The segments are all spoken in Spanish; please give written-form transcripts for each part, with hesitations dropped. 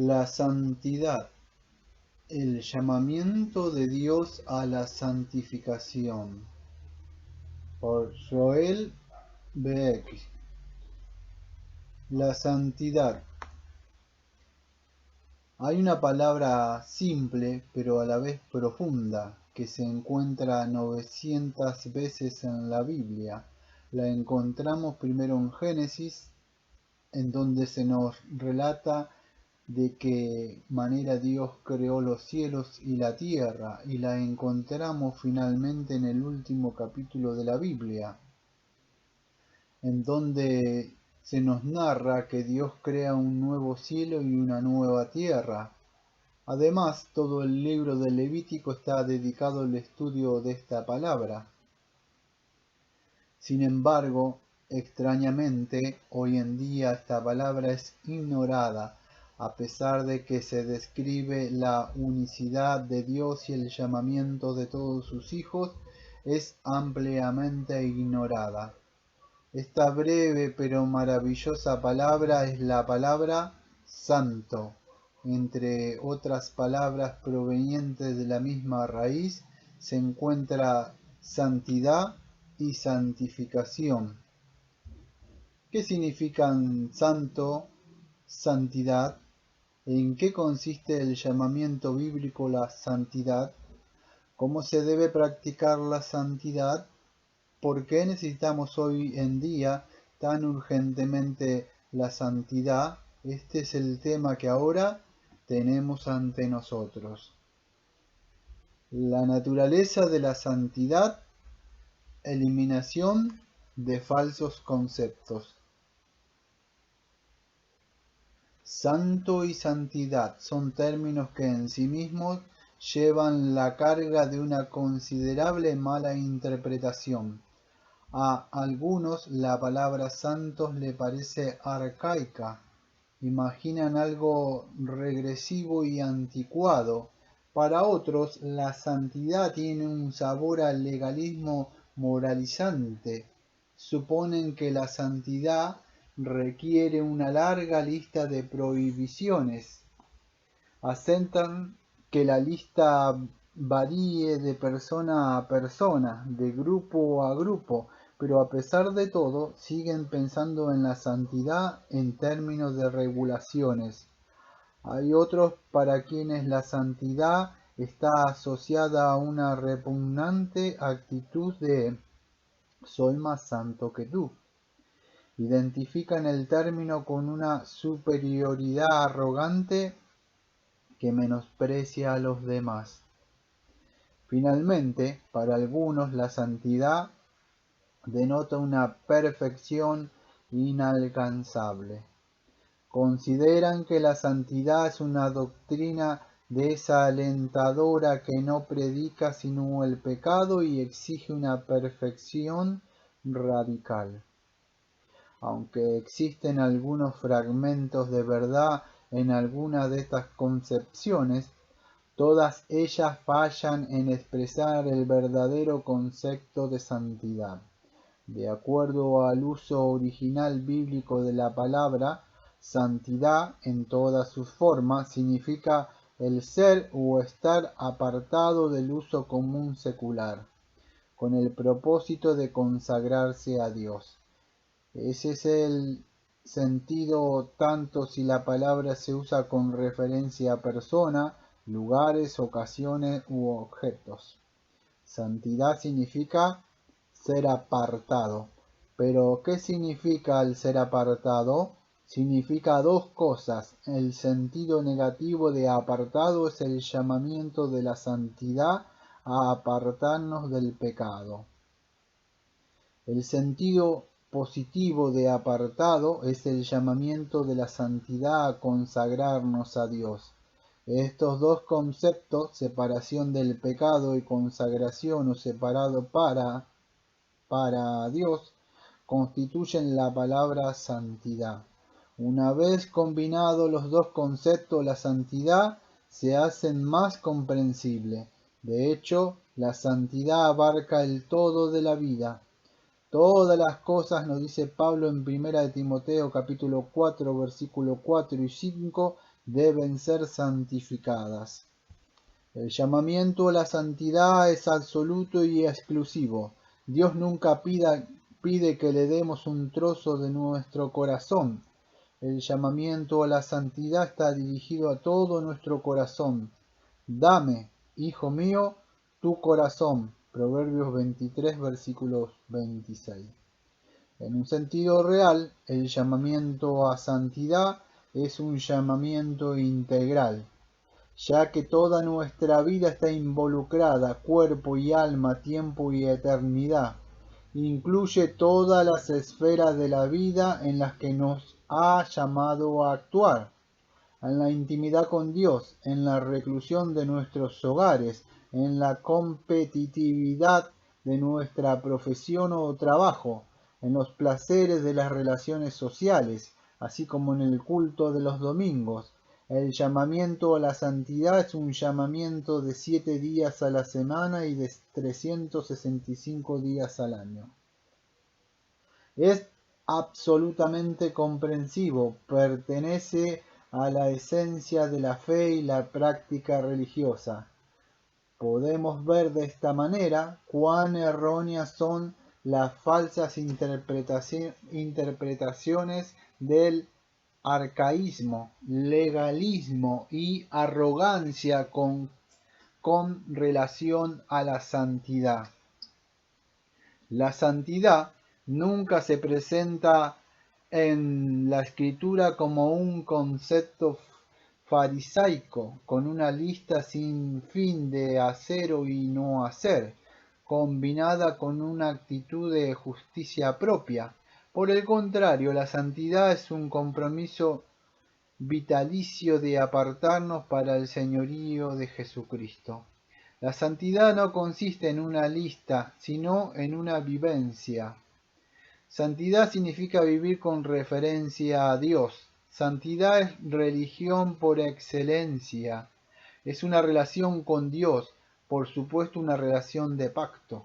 La santidad, el llamamiento de Dios a la santificación, por Joel Beck. La santidad. Hay una palabra simple, pero a la vez profunda, que se encuentra 900 veces en la Biblia. La encontramos primero en Génesis, en donde se nos relata de qué manera Dios creó los cielos y la tierra, y la encontramos finalmente en el último capítulo de la Biblia, en donde se nos narra que Dios crea un nuevo cielo y una nueva tierra. Además, todo el libro del Levítico está dedicado al estudio de esta palabra. Sin embargo, extrañamente, hoy en día esta palabra es ignorada, a pesar de que se describe la unicidad de Dios y el llamamiento de todos sus hijos, es ampliamente ignorada. Esta breve pero maravillosa palabra es la palabra santo. Entre otras palabras provenientes de la misma raíz se encuentra santidad y santificación. ¿Qué significan santo, santidad? ¿En qué consiste el llamamiento bíblico la santidad? ¿Cómo se debe practicar la santidad? ¿Por qué necesitamos hoy en día tan urgentemente la santidad? Este es el tema que ahora tenemos ante nosotros. La naturaleza de la santidad, eliminación de falsos conceptos. Santo y santidad son términos que en sí mismos llevan la carga de una considerable mala interpretación. A algunos la palabra santos le parece arcaica, imaginan algo regresivo y anticuado. Para otros la santidad tiene un sabor al legalismo moralizante. Suponen que la santidad requiere una larga lista de prohibiciones. Acentan que la lista varíe de persona a persona, de grupo a grupo, pero a pesar de todo siguen pensando en la santidad en términos de regulaciones. Hay otros para quienes la santidad está asociada a una repugnante actitud de soy más santo que tú. Identifican el término con una superioridad arrogante que menosprecia a los demás. Finalmente, para algunos la santidad denota una perfección inalcanzable. Consideran que la santidad es una doctrina desalentadora que no predica sino el pecado y exige una perfección radical. Aunque existen algunos fragmentos de verdad en alguna de estas concepciones, todas ellas fallan en expresar el verdadero concepto de santidad. De acuerdo al uso original bíblico de la palabra, santidad en todas sus formas significa el ser o estar apartado del uso común secular, con el propósito de consagrarse a Dios. Ese es el sentido tanto si la palabra se usa con referencia a persona, lugares, ocasiones u objetos. Santidad significa ser apartado. Pero, ¿qué significa el ser apartado? Significa dos cosas. El sentido negativo de apartado es el llamamiento de la santidad a apartarnos del pecado. El sentido positivo de apartado es el llamamiento de la santidad a consagrarnos a Dios. Estos dos conceptos, separación del pecado y consagración o separado para Dios, constituyen la palabra santidad. Una vez combinados los dos conceptos, la santidad se hace más comprensible. De hecho, la santidad abarca el todo de la vida. Todas las cosas, nos dice Pablo en 1 de Timoteo capítulo 4, versículo 4 y 5, deben ser santificadas. El llamamiento a la santidad es absoluto y exclusivo. Dios nunca pide que le demos un trozo de nuestro corazón. El llamamiento a la santidad está dirigido a todo nuestro corazón. Dame, hijo mío, tu corazón. Proverbios 23, versículos 26. En un sentido real, el llamamiento a santidad es un llamamiento integral, ya que toda nuestra vida está involucrada, cuerpo y alma, tiempo y eternidad. Incluye todas las esferas de la vida en las que nos ha llamado a actuar, en la intimidad con Dios, en la reclusión de nuestros hogares, en la competitividad de nuestra profesión o trabajo, en los placeres de las relaciones sociales, así como en el culto de los domingos. El llamamiento a la santidad es un llamamiento de 7 días a la semana y de 365 días al año. Es absolutamente comprensivo, pertenece a la esencia de la fe y la práctica religiosa. Podemos ver de esta manera cuán erróneas son las falsas interpretaciones del arcaísmo, legalismo y arrogancia con relación a la santidad. La santidad nunca se presenta en la escritura como un concepto farisaico, con una lista sin fin de hacer y no hacer, combinada con una actitud de justicia propia. Por el contrario, la santidad es un compromiso vitalicio de apartarnos para el señorío de Jesucristo. La santidad no consiste en una lista, sino en una vivencia. Santidad significa vivir con referencia a Dios. Santidad es religión por excelencia. Es una relación con Dios, por supuesto una relación de pacto,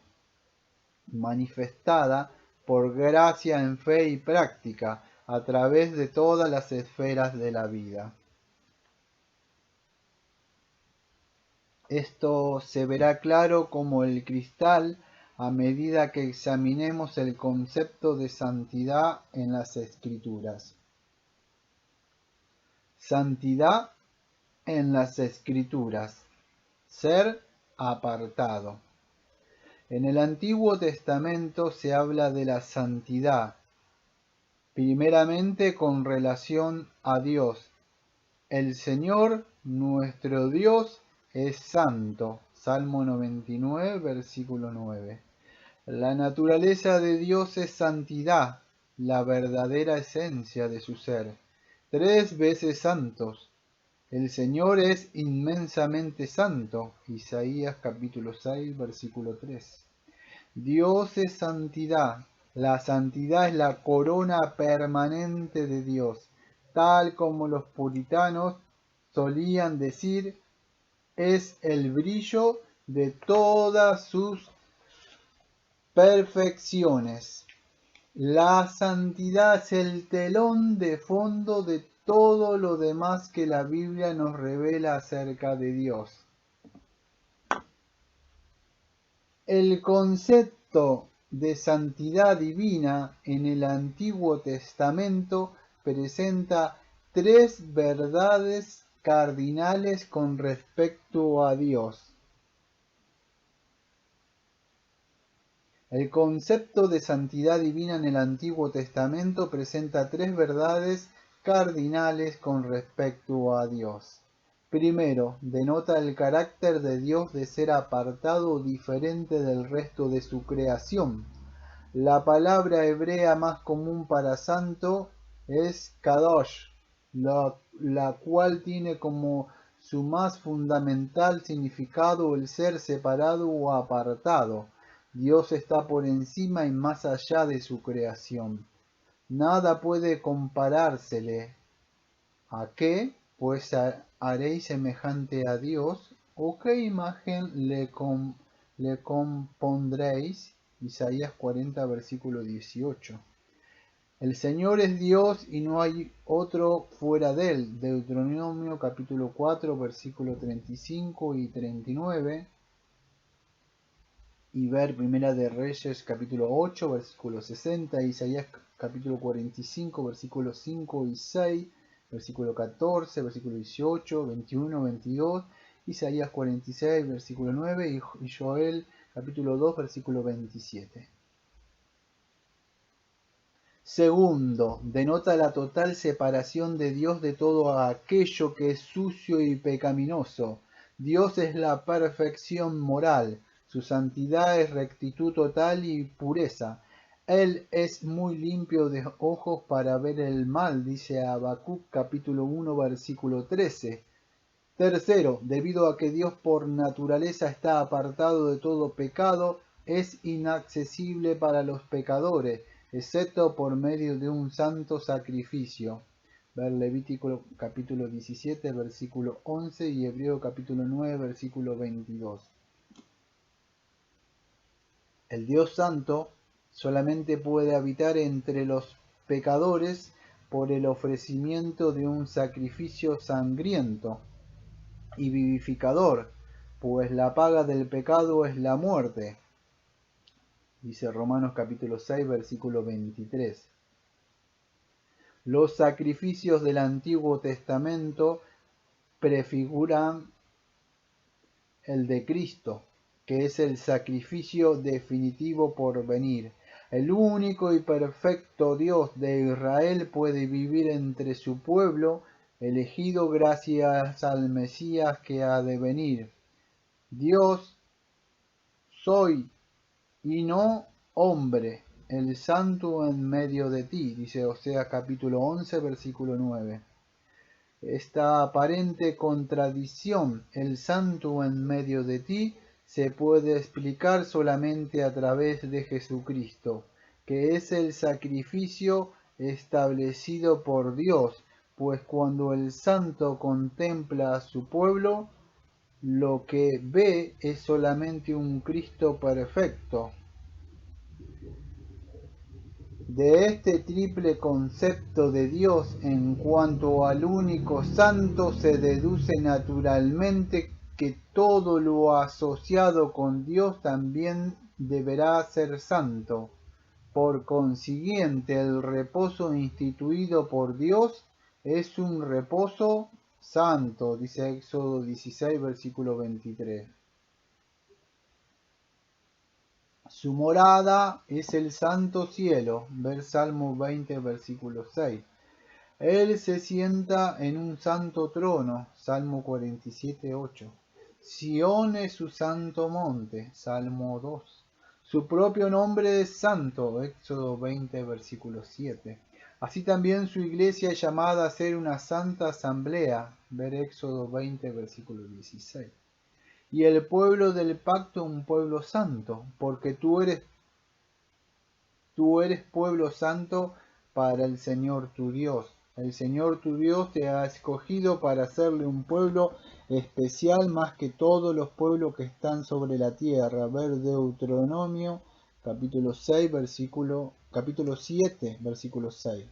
manifestada por gracia en fe y práctica, a través de todas las esferas de la vida. Esto se verá claro como el cristal a medida que examinemos el concepto de santidad en las Escrituras. Santidad en las Escrituras. Ser apartado. En el Antiguo Testamento se habla de la santidad, primeramente con relación a Dios. El Señor, nuestro Dios, es santo. Salmo 99, versículo 9. La naturaleza de Dios es santidad, la verdadera esencia de su ser. 3 veces santos. El Señor es inmensamente santo. Isaías capítulo 6, versículo 3. Dios es santidad. La santidad es la corona permanente de Dios, tal como los puritanos solían decir, es el brillo de todas sus perfecciones. La santidad es el telón de fondo de todo lo demás que la Biblia nos revela acerca de Dios. El concepto de santidad divina en el Antiguo Testamento presenta 3 verdades cardinales con respecto a Dios. El concepto de santidad divina en el Antiguo Testamento presenta 3 verdades cardinales con respecto a Dios. Primero, denota el carácter de Dios de ser apartado o diferente del resto de su creación. La palabra hebrea más común para santo es kadosh, la cual tiene como su más fundamental significado el ser separado o apartado. Dios está por encima y más allá de su creación. Nada puede comparársele. ¿A qué? Pues haréis semejante a Dios, ¿o qué imagen le compondréis? Isaías 40, versículo 18. El Señor es Dios y no hay otro fuera de él. Deuteronomio capítulo 4, versículo 35 y 39. Y ver Primera de Reyes capítulo 8, versículo 60, Isaías capítulo 45, versículos 5 y 6, versículo 14, versículo 18, 21, 22, Isaías 46, versículo 9 y Joel capítulo 2, versículo 27. Segundo, denota la total separación de Dios de todo aquello que es sucio y pecaminoso. Dios es la perfección moral, su santidad es rectitud total y pureza. Él es muy limpio de ojos para ver el mal, dice Habacuc capítulo 1 versículo 13. Tercero, debido a que Dios por naturaleza está apartado de todo pecado, es inaccesible para los pecadores, excepto por medio de un santo sacrificio. Ver Levítico capítulo 17, versículo 11 y Hebreo capítulo 9, versículo 22. El Dios Santo solamente puede habitar entre los pecadores por el ofrecimiento de un sacrificio sangriento y vivificador, pues la paga del pecado es la muerte. Dice Romanos capítulo 6, versículo 23. Los sacrificios del Antiguo Testamento prefiguran el de Cristo, que es el sacrificio definitivo por venir. El único y perfecto Dios de Israel puede vivir entre su pueblo, elegido gracias al Mesías que ha de venir. Dios soy y no hombre, el santo en medio de ti, dice Oseas capítulo 11, versículo 9. Esta aparente contradicción, el santo en medio de ti, se puede explicar solamente a través de Jesucristo, que es el sacrificio establecido por Dios, pues cuando el santo contempla a su pueblo, lo que ve es solamente un Cristo perfecto. De este triple concepto de Dios en cuanto al único santo se deduce naturalmente que todo lo asociado con Dios también deberá ser santo. Por consiguiente, el reposo instituido por Dios es un reposo santo, dice Éxodo 16, versículo 23. Su morada es el santo cielo, ver Salmo 20, versículo 6. Él se sienta en un santo trono, Salmo 47, 8. Sión es su santo monte, Salmo 2. Su propio nombre es santo, Éxodo 20, versículo 7. Así también su iglesia es llamada a ser una santa asamblea, ver Éxodo 20, versículo 16. Y el pueblo del pacto un pueblo santo, porque tú eres pueblo santo para el Señor tu Dios. El Señor tu Dios te ha escogido para hacerle un pueblo especial más que todos los pueblos que están sobre la tierra. Ver Deuteronomio capítulo 7, versículo 6.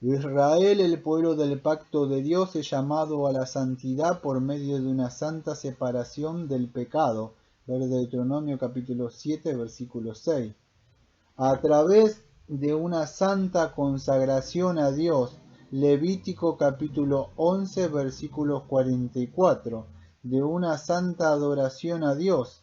Israel, el pueblo del pacto de Dios, es llamado a la santidad por medio de una santa separación del pecado. Ver Deuteronomio capítulo 7, versículo 6. A través de una santa consagración a Dios. Levítico capítulo 11, versículos 44. De una santa adoración a Dios.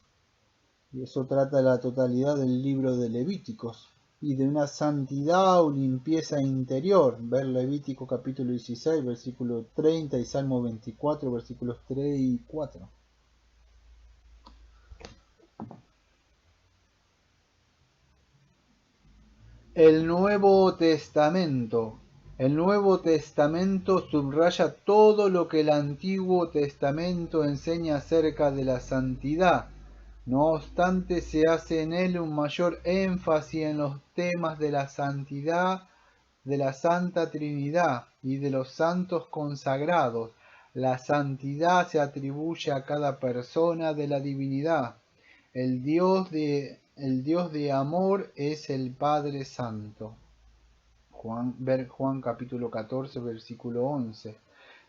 Y eso trata la totalidad del libro de Levíticos. Y de una santidad o limpieza interior, ver Levítico capítulo 16, versículo 30 y Salmo 24, versículos 3 y 4. El Nuevo Testamento. El Nuevo Testamento subraya todo lo que el Antiguo Testamento enseña acerca de la santidad. No obstante, se hace en él un mayor énfasis en los temas de la santidad, de la Santa Trinidad y de los santos consagrados. La santidad se atribuye a cada persona de la divinidad. El Dios de amor es el Padre Santo. Ver Juan capítulo 14, versículo 11.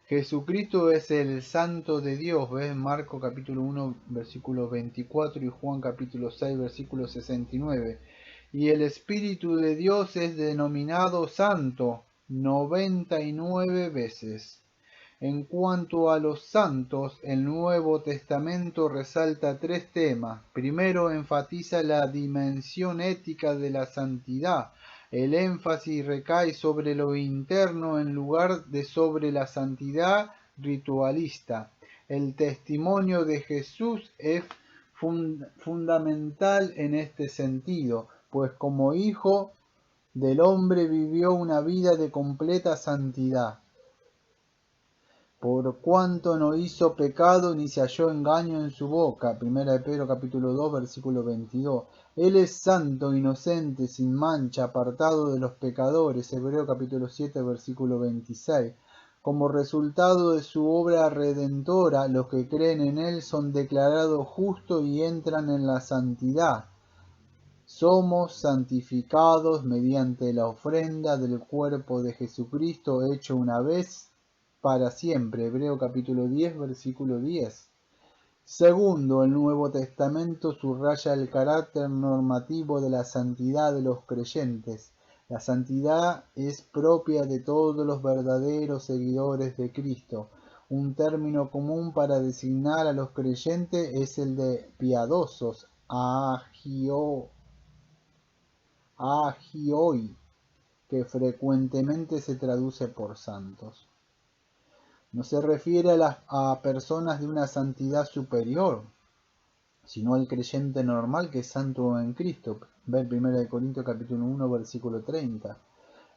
Jesucristo es el Santo de Dios, ¿ves? Marco capítulo 1, versículo 24 y Juan capítulo 6, versículo 69. Y el Espíritu de Dios es denominado Santo 99 veces. En cuanto a los santos, el Nuevo Testamento resalta tres temas. Primero, enfatiza la dimensión ética de la santidad. El énfasis recae sobre lo interno en lugar de sobre la santidad ritualista. El testimonio de Jesús es fundamental en este sentido, pues como hijo del hombre vivió una vida de completa santidad. Por cuanto no hizo pecado ni se halló engaño en su boca. Primera de Pedro capítulo 2 versículo 22. Él es santo, inocente, sin mancha, apartado de los pecadores. Hebreo capítulo 7 versículo 26. Como resultado de su obra redentora, los que creen en él son declarados justos y entran en la santidad. Somos santificados mediante la ofrenda del cuerpo de Jesucristo hecho una vez para siempre. Hebreo capítulo 10, versículo 10. Segundo, el Nuevo Testamento subraya el carácter normativo de la santidad de los creyentes. La santidad es propia de todos los verdaderos seguidores de Cristo. Un término común para designar a los creyentes es el de piadosos, agioi, que frecuentemente se traduce por santos. No se refiere a personas de una santidad superior, sino al creyente normal que es santo en Cristo. Ver 1 Corintios capítulo 1 versículo 30.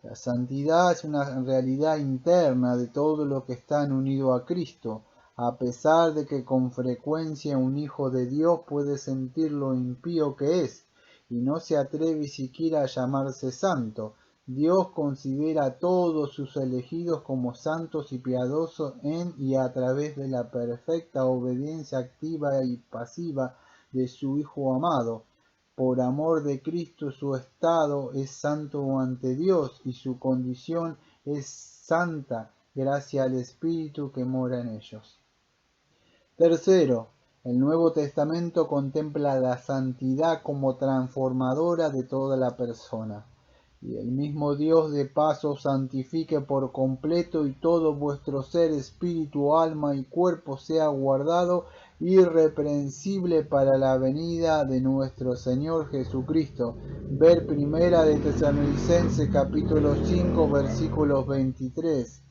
La santidad es una realidad interna de todo lo que están unido a Cristo, a pesar de que con frecuencia un hijo de Dios puede sentir lo impío que es, y no se atreve siquiera a llamarse santo. Dios considera a todos sus elegidos como santos y piadosos en y a través de la perfecta obediencia activa y pasiva de su Hijo amado. Por amor de Cristo su estado es santo ante Dios y su condición es santa gracias al Espíritu que mora en ellos. Tercero, el Nuevo Testamento contempla la santidad como transformadora de toda la persona. Y el mismo Dios de paso santifique por completo y todo vuestro ser, espíritu, alma y cuerpo sea guardado irreprensible para la venida de nuestro Señor Jesucristo. Ver Primera de Tesalonicenses capítulo 5 versículos 23.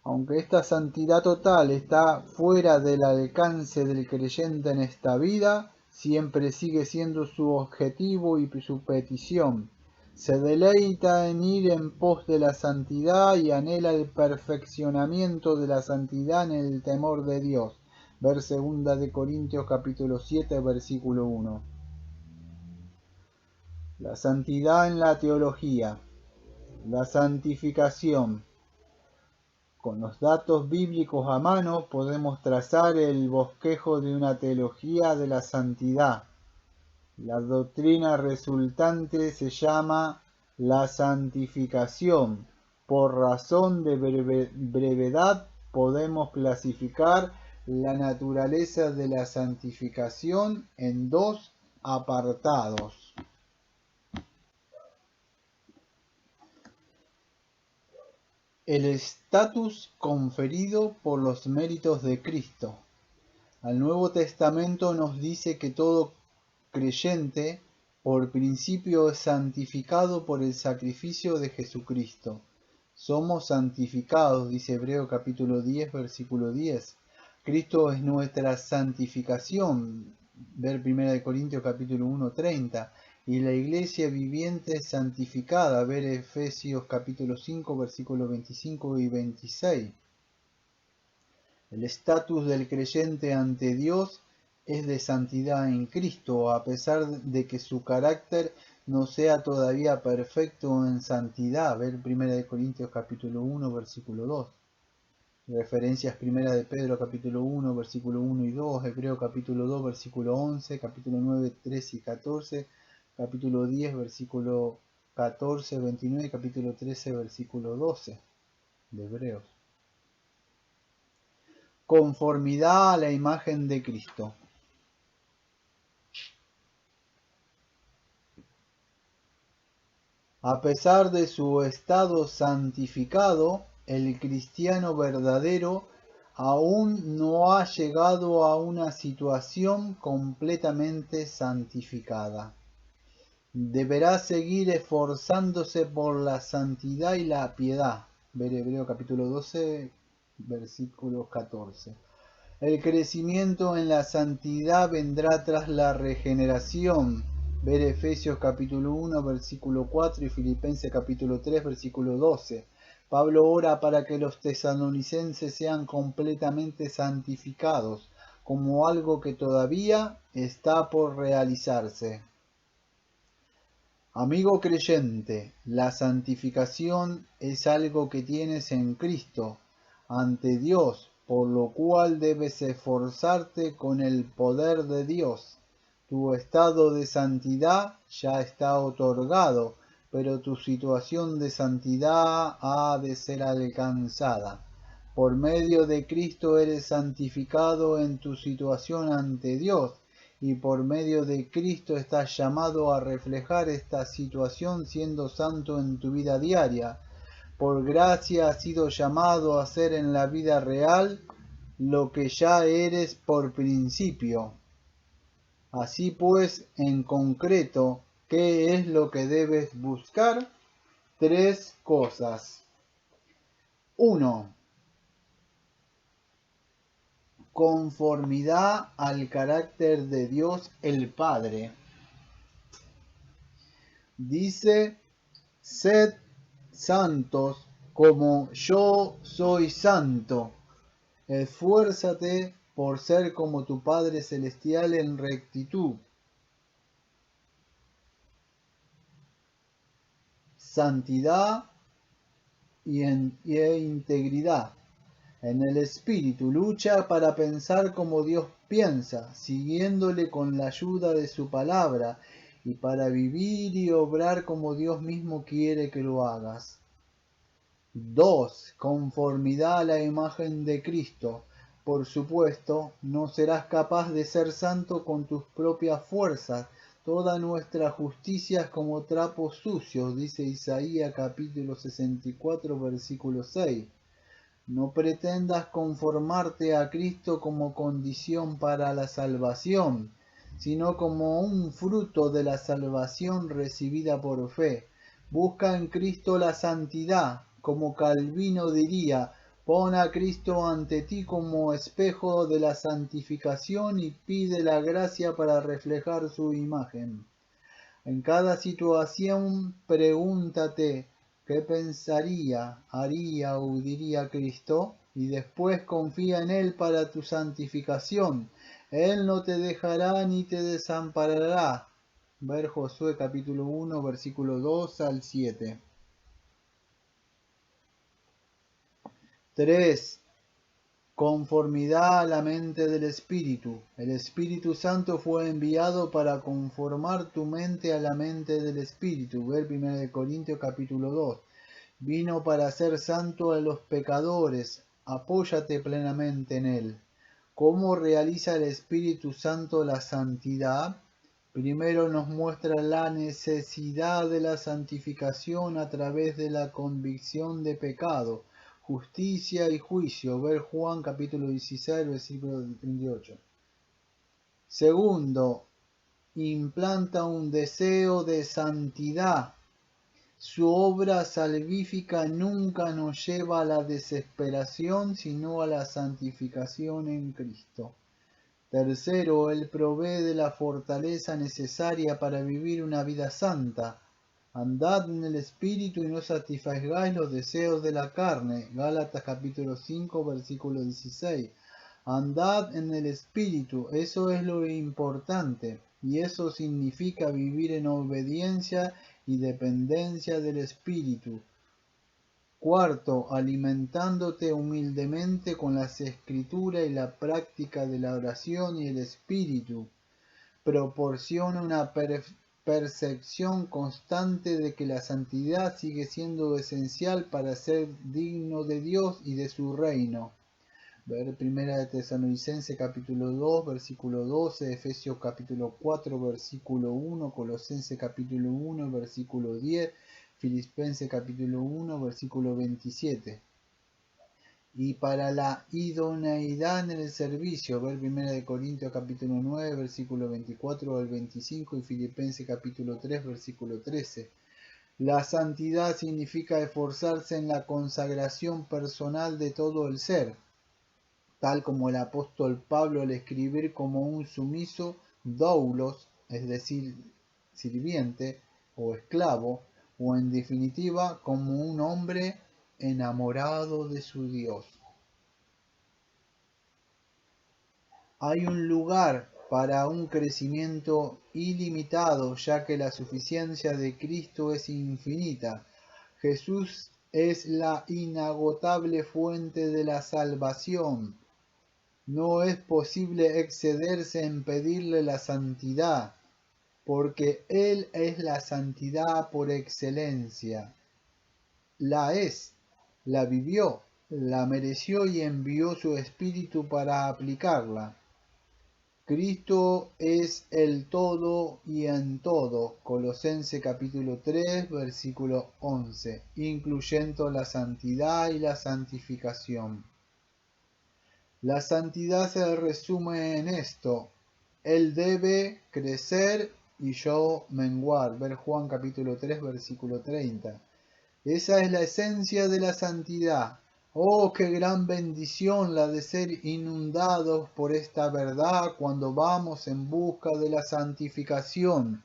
Aunque esta santidad total está fuera del alcance del creyente en esta vida, siempre sigue siendo su objetivo y su petición. Se deleita en ir en pos de la santidad y anhela el perfeccionamiento de la santidad en el temor de Dios. Ver 2 de Corintios capítulo 7 versículo 1. La santidad en la teología. La santificación. Con los datos bíblicos a mano podemos trazar el bosquejo de una teología de la santidad. La doctrina resultante se llama la santificación. Por razón de brevedad podemos clasificar la naturaleza de la santificación en dos apartados. El estatus conferido por los méritos de Cristo. El Nuevo Testamento nos dice que todo creyente por principio es santificado por el sacrificio de Jesucristo. Somos santificados, dice Hebreo capítulo 10, versículo 10. Cristo es nuestra santificación, ver 1 Corintios capítulo 1, 30. Y la iglesia viviente es santificada, ver Efesios capítulo 5, versículos 25 y 26. El estatus del creyente ante Dios es de santidad en Cristo, a pesar de que su carácter no sea todavía perfecto en santidad. Ver 1 Corintios capítulo 1, versículo 2. Referencias 1 de Pedro capítulo 1, versículo 1 y 2, Hebreo capítulo 2, versículo 11, capítulo 9, 13 y 14, capítulo 10, versículo 14, 29 y capítulo 13, versículo 12 de Hebreos. Conformidad a la imagen de Cristo. A pesar de su estado santificado, el cristiano verdadero aún no ha llegado a una situación completamente santificada. Deberá seguir esforzándose por la santidad y la piedad. Ver Hebreo capítulo 12, versículo 14. El crecimiento en la santidad vendrá tras la regeneración. Ver Efesios capítulo 1, versículo 4 y Filipenses capítulo 3, versículo 12. Pablo ora para que los tesalonicenses sean completamente santificados, como algo que todavía está por realizarse. Amigo creyente, la santificación es algo que tienes en Cristo, ante Dios, por lo cual debes esforzarte con el poder de Dios. Tu estado de santidad ya está otorgado, pero tu situación de santidad ha de ser alcanzada. Por medio de Cristo eres santificado en tu situación ante Dios, y por medio de Cristo estás llamado a reflejar esta situación siendo santo en tu vida diaria. Por gracia has sido llamado a ser en la vida real lo que ya eres por principio. Así pues, en concreto, ¿qué es lo que debes buscar? 3 cosas. 1. Conformidad al carácter de Dios el Padre. Dice, sed santos como yo soy santo. Esfuérzate por ser como tu Padre Celestial en rectitud, santidad e integridad. En el Espíritu lucha para pensar como Dios piensa, siguiéndole con la ayuda de su palabra, y para vivir y obrar como Dios mismo quiere que lo hagas. 2. Conformidad a la imagen de Cristo. Por supuesto, no serás capaz de ser santo con tus propias fuerzas. Toda nuestra justicia es como trapos sucios, dice Isaías capítulo 64, versículo 6. No pretendas conformarte a Cristo como condición para la salvación, sino como un fruto de la salvación recibida por fe. Busca en Cristo la santidad, como Calvino diría, pon a Cristo ante ti como espejo de la santificación y pide la gracia para reflejar su imagen. En cada situación pregúntate, ¿qué pensaría, haría o diría Cristo? Y después confía en Él para tu santificación. Él no te dejará ni te desamparará. Ver Josué capítulo 1, versículo 2 al 7. 3. Conformidad a la mente del Espíritu. El Espíritu Santo fue enviado para conformar tu mente a la mente del Espíritu. Ver 1 Corintios capítulo 2. Vino para hacer santo a los pecadores. Apóyate plenamente en Él. ¿Cómo realiza el Espíritu Santo la santidad? Primero nos muestra la necesidad de la santificación a través de la convicción de pecado, justicia y juicio. Ver Juan capítulo 16, versículo 38. Segundo, implanta un deseo de santidad. Su obra salvífica nunca nos lleva a la desesperación, sino a la santificación en Cristo. Tercero, Él provee de la fortaleza necesaria para vivir una vida santa. Andad en el Espíritu y no satisfagáis los deseos de la carne. Gálatas capítulo 5, versículo 16. Andad en el Espíritu, eso es lo importante, y eso significa vivir en obediencia y dependencia del Espíritu. Cuarto, alimentándote humildemente con las Escrituras y la práctica de la oración y el Espíritu. Proporciona una percepción constante de que la santidad sigue siendo esencial para ser digno de Dios y de su reino. Ver Primera de Tesalonicenses capítulo 2, versículo 12, Efesios capítulo 4, versículo 1, Colosenses capítulo 1, versículo 10, Filipenses capítulo 1, versículo 27. Y para la idoneidad en el servicio, ver 1 Corintios capítulo 9, versículo 24 al 25 y Filipenses capítulo 3, versículo 13. La santidad significa esforzarse en la consagración personal de todo el ser, tal como el apóstol Pablo al escribir como un sumiso doulos, es decir, sirviente o esclavo, o en definitiva como un hombre enamorado de su Dios. Hay un lugar para un crecimiento ilimitado, ya que la suficiencia de Cristo es infinita. Jesús es la inagotable fuente de la salvación. No es posible excederse en pedirle la santidad, porque Él es la santidad por excelencia. La es, la vivió, la mereció y envió su Espíritu para aplicarla. Cristo es el todo y en todo, Colosenses capítulo 3, versículo 11, incluyendo la santidad y la santificación. La santidad se resume en esto: Él debe crecer y yo menguar. Ver Juan capítulo 3, versículo 30. Esa es la esencia de la santidad. Oh, qué gran bendición la de ser inundados por esta verdad cuando vamos en busca de la santificación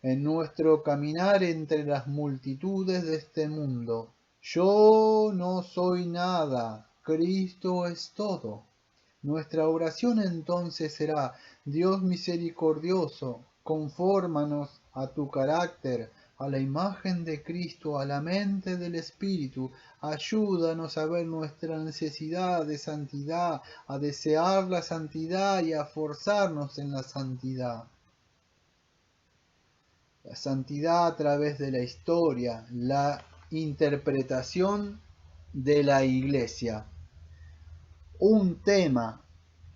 en nuestro caminar entre las multitudes de este mundo. Yo no soy nada, Cristo es todo. Nuestra oración entonces será: Dios misericordioso, confórmanos a tu carácter, a la imagen de Cristo, a la mente del Espíritu. Ayúdanos a ver nuestra necesidad de santidad, a desear la santidad y a forzarnos en la santidad. La santidad a través de la historia, la interpretación de la Iglesia. Un tema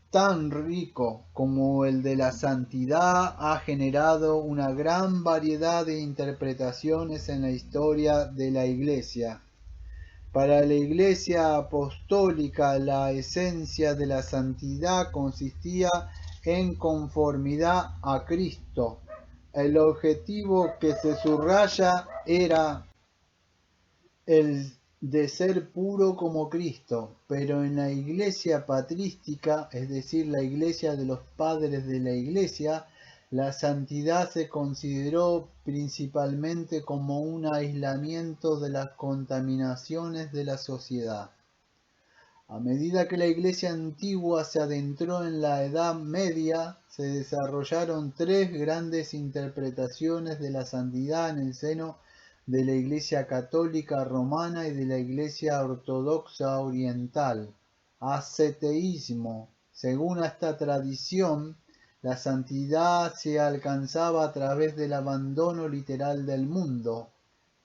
tan rico como el de la santidad ha generado una gran variedad de interpretaciones en la historia de la Iglesia. Para la Iglesia apostólica, la esencia de la santidad consistía en conformidad a Cristo. El objetivo que se subraya era el de ser puro como Cristo, pero en la Iglesia patrística, es decir, la Iglesia de los padres de la Iglesia, la santidad se consideró principalmente como un aislamiento de las contaminaciones de la sociedad. A medida que la Iglesia antigua se adentró en la Edad Media, se desarrollaron tres grandes interpretaciones de la santidad en el seno de la Iglesia Católica Romana y de la Iglesia Ortodoxa Oriental. Asceteísmo. Según esta tradición, la santidad se alcanzaba a través del abandono literal del mundo.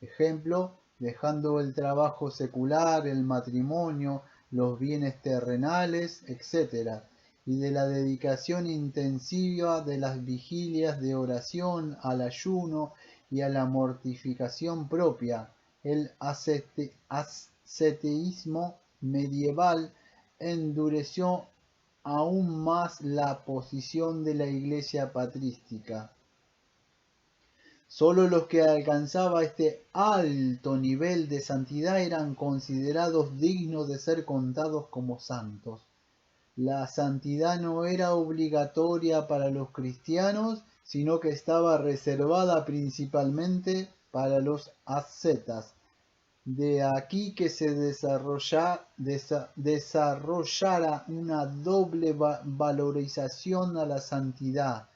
Ejemplo, dejando el trabajo secular, el matrimonio, los bienes terrenales, etc., y de la dedicación intensiva de las vigilias de oración, al ayuno y a la mortificación propia. El ascetismo medieval endureció aún más la posición de la Iglesia patrística. Solo los que alcanzaban este alto nivel de santidad eran considerados dignos de ser contados como santos. La santidad no era obligatoria para los cristianos, sino que estaba reservada principalmente para los ascetas. De aquí que se desarrollara una doble valorización a la santidad.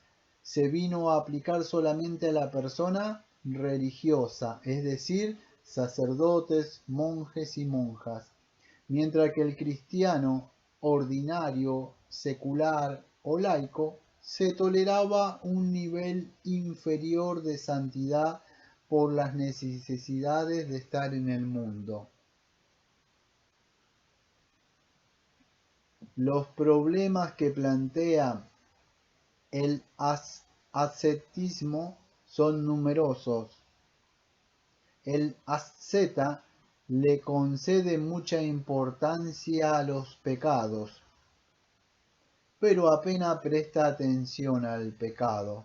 Se vino a aplicar solamente a la persona religiosa, es decir, sacerdotes, monjes y monjas, mientras que el cristiano ordinario, secular o laico se toleraba un nivel inferior de santidad por las necesidades de estar en el mundo. Los problemas que plantea el ascetismo son numerosos. El asceta le concede mucha importancia a los pecados, pero apenas presta atención al pecado.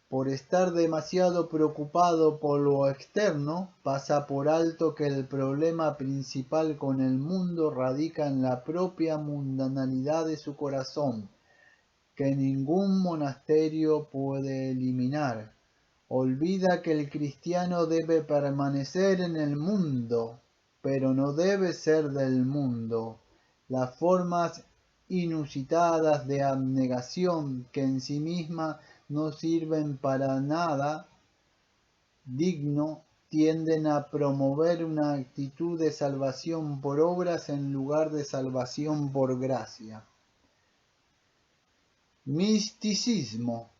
Por estar demasiado preocupado por lo externo, pasa por alto que el problema principal con el mundo radica en la propia mundanalidad de su corazón, que ningún monasterio puede eliminar. Olvida que el cristiano debe permanecer en el mundo, pero no debe ser del mundo. Las formas inusitadas de abnegación, que en sí mismas no sirven para nada digno, tienden a promover una actitud de salvación por obras en lugar de salvación por gracia. Misticismo.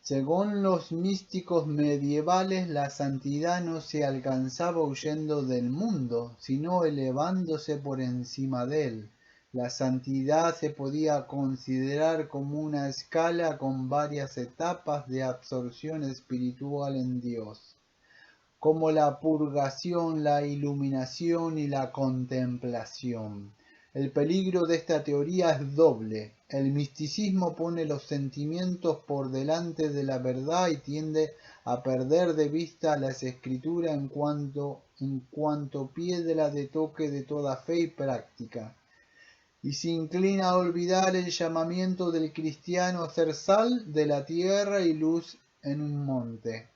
Según los místicos medievales, la santidad no se alcanzaba huyendo del mundo, sino elevándose por encima de él. La santidad se podía considerar como una escala con varias etapas de absorción espiritual en Dios, como la purgación, la iluminación y la contemplación. El peligro de esta teoría es doble. El misticismo pone los sentimientos por delante de la verdad y tiende a perder de vista las escrituras en cuanto piedra de toque de toda fe y práctica, y se inclina a olvidar el llamamiento del cristiano a ser sal de la tierra y luz en un monte.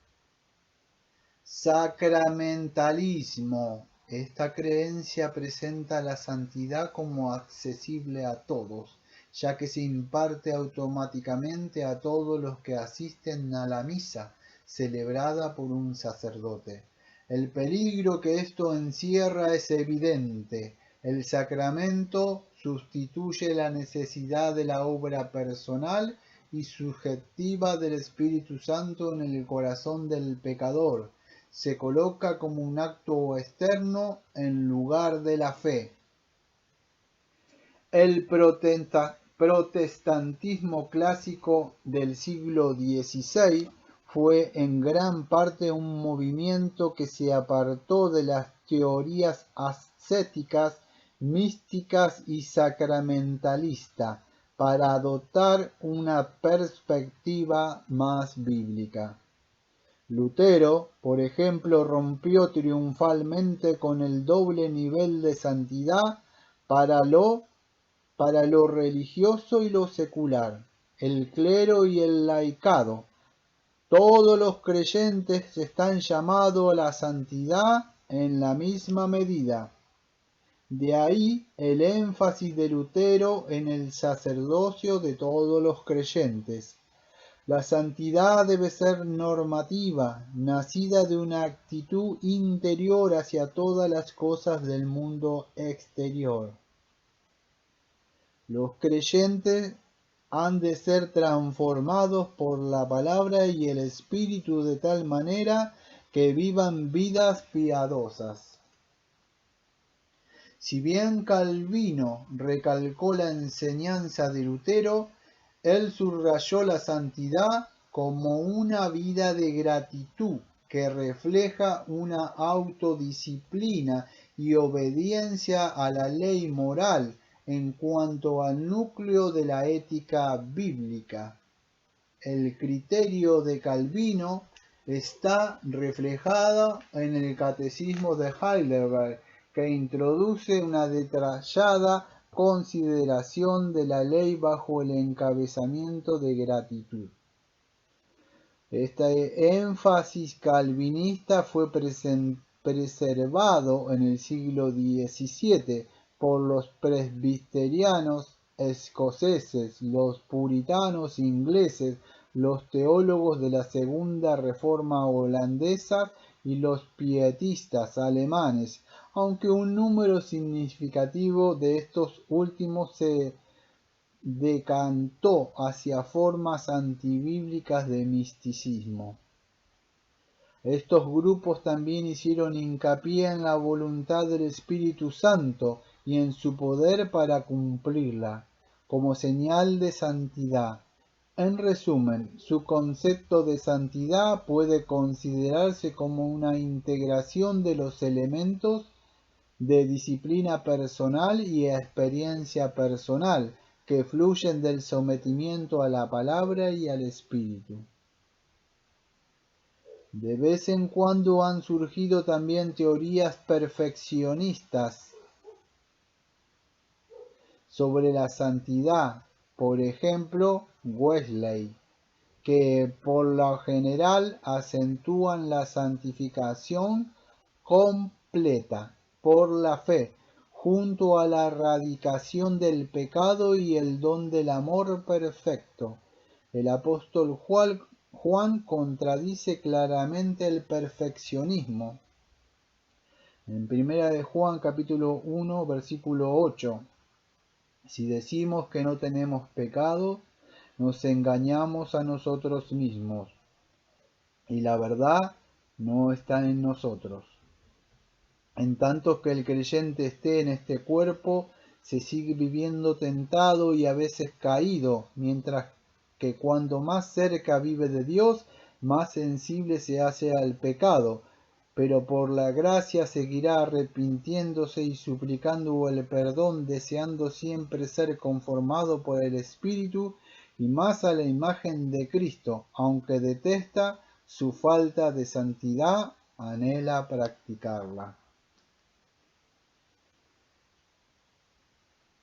Sacramentalismo. Esta creencia presenta la santidad como accesible a todos, ya que se imparte automáticamente a todos los que asisten a la misa celebrada por un sacerdote. El peligro que esto encierra es evidente. El sacramento sustituye la necesidad de la obra personal y subjetiva del Espíritu Santo en el corazón del pecador. Se coloca como un acto externo en lugar de la fe. El protestantismo clásico del siglo XVI fue en gran parte un movimiento que se apartó de las teorías ascéticas, místicas y sacramentalistas para adoptar una perspectiva más bíblica. Lutero, por ejemplo, rompió triunfalmente con el doble nivel de santidad para lo religioso y lo secular, el clero y el laicado. Todos los creyentes están llamados a la santidad en la misma medida. De ahí el énfasis de Lutero en el sacerdocio de todos los creyentes. La santidad debe ser normativa, nacida de una actitud interior hacia todas las cosas del mundo exterior. Los creyentes han de ser transformados por la palabra y el Espíritu de tal manera que vivan vidas piadosas. Si bien Calvino recalcó la enseñanza de Lutero, él subrayó la santidad como una vida de gratitud que refleja una autodisciplina y obediencia a la ley moral en cuanto al núcleo de la ética bíblica. El criterio de Calvino está reflejado en el Catecismo de Heidelberg, que introduce una detallada consideración de la ley bajo el encabezamiento de gratitud. Este énfasis calvinista fue preservado en el siglo XVII por los presbiterianos escoceses, los puritanos ingleses, los teólogos de la Segunda Reforma holandesa y los pietistas alemanes, aunque un número significativo de estos últimos se decantó hacia formas antibíblicas de misticismo. Estos grupos también hicieron hincapié en la voluntad del Espíritu Santo y en su poder para cumplirla, como señal de santidad. En resumen, su concepto de santidad puede considerarse como una integración de los elementos de disciplina personal y experiencia personal que fluyen del sometimiento a la palabra y al Espíritu. De vez en cuando han surgido también teorías perfeccionistas sobre la santidad, por ejemplo, Wesley, que por lo general acentúan la santificación completa por la fe, junto a la erradicación del pecado y el don del amor perfecto. El apóstol Juan contradice claramente el perfeccionismo. En 1 de Juan capítulo 1 versículo 8, si decimos que no tenemos pecado, nos engañamos a nosotros mismos, y la verdad no está en nosotros. En tanto que el creyente esté en este cuerpo, se sigue viviendo tentado y a veces caído, mientras que cuando más cerca vive de Dios, más sensible se hace al pecado, pero por la gracia seguirá arrepintiéndose y suplicando el perdón, deseando siempre ser conformado por el Espíritu y más a la imagen de Cristo, aunque detesta su falta de santidad, anhela practicarla.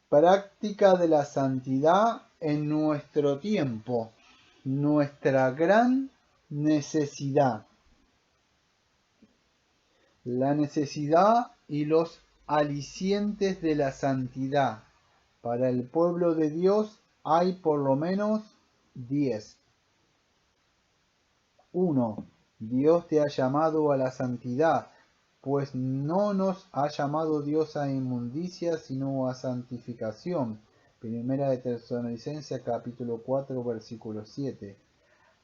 Práctica de la santidad en nuestro tiempo, nuestra gran necesidad. La necesidad y los alicientes de la santidad. Para el pueblo de Dios hay por lo menos 10. 1. Dios te ha llamado a la santidad, pues no nos ha llamado Dios a inmundicia, sino a santificación. Primera de Tesalonicenses capítulo 4, versículo 7.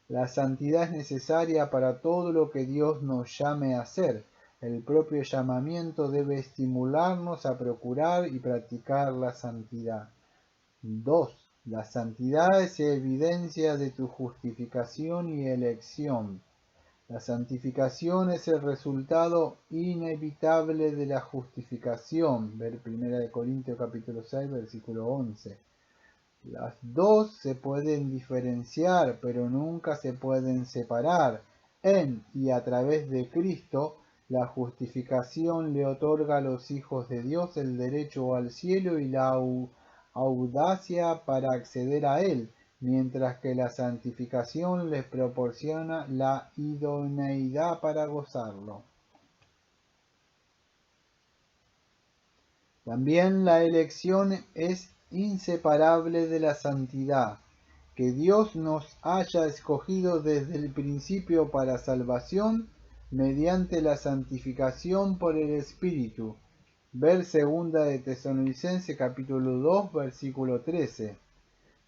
La santidad es necesaria para todo lo que Dios nos llame a hacer. El propio llamamiento debe estimularnos a procurar y practicar la santidad. 2. La santidad es evidencia de tu justificación y elección. La santificación es el resultado inevitable de la justificación. Ver 1 Corintios capítulo 6, versículo 11. Las dos se pueden diferenciar, pero nunca se pueden separar. En y a través de Cristo, la justificación le otorga a los hijos de Dios el derecho al cielo y la audacia para acceder a él, mientras que la santificación les proporciona la idoneidad para gozarlo. También la elección es inseparable de la santidad. Que Dios nos haya escogido desde el principio para salvación mediante la santificación por el Espíritu. Ver 2 de Tesalonicenses capítulo 2 versículo 13.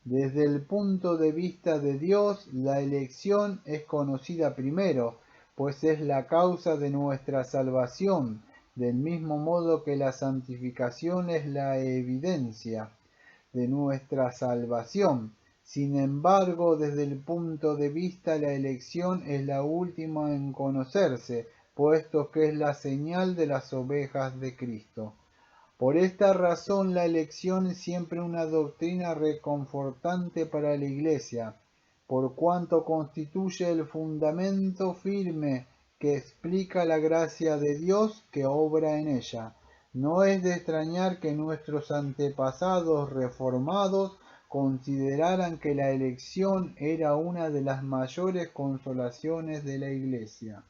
Desde el punto de vista de Dios, la elección es conocida primero, pues es la causa de nuestra salvación, del mismo modo que la santificación es la evidencia de nuestra salvación. Sin embargo, desde el punto de vista la elección es la última en conocerse, puesto que es la señal de las ovejas de Cristo. Por esta razón la elección es siempre una doctrina reconfortante para la Iglesia, por cuanto constituye el fundamento firme que explica la gracia de Dios que obra en ella. No es de extrañar que nuestros antepasados reformados consideraran que la elección era una de las mayores consolaciones de la Iglesia.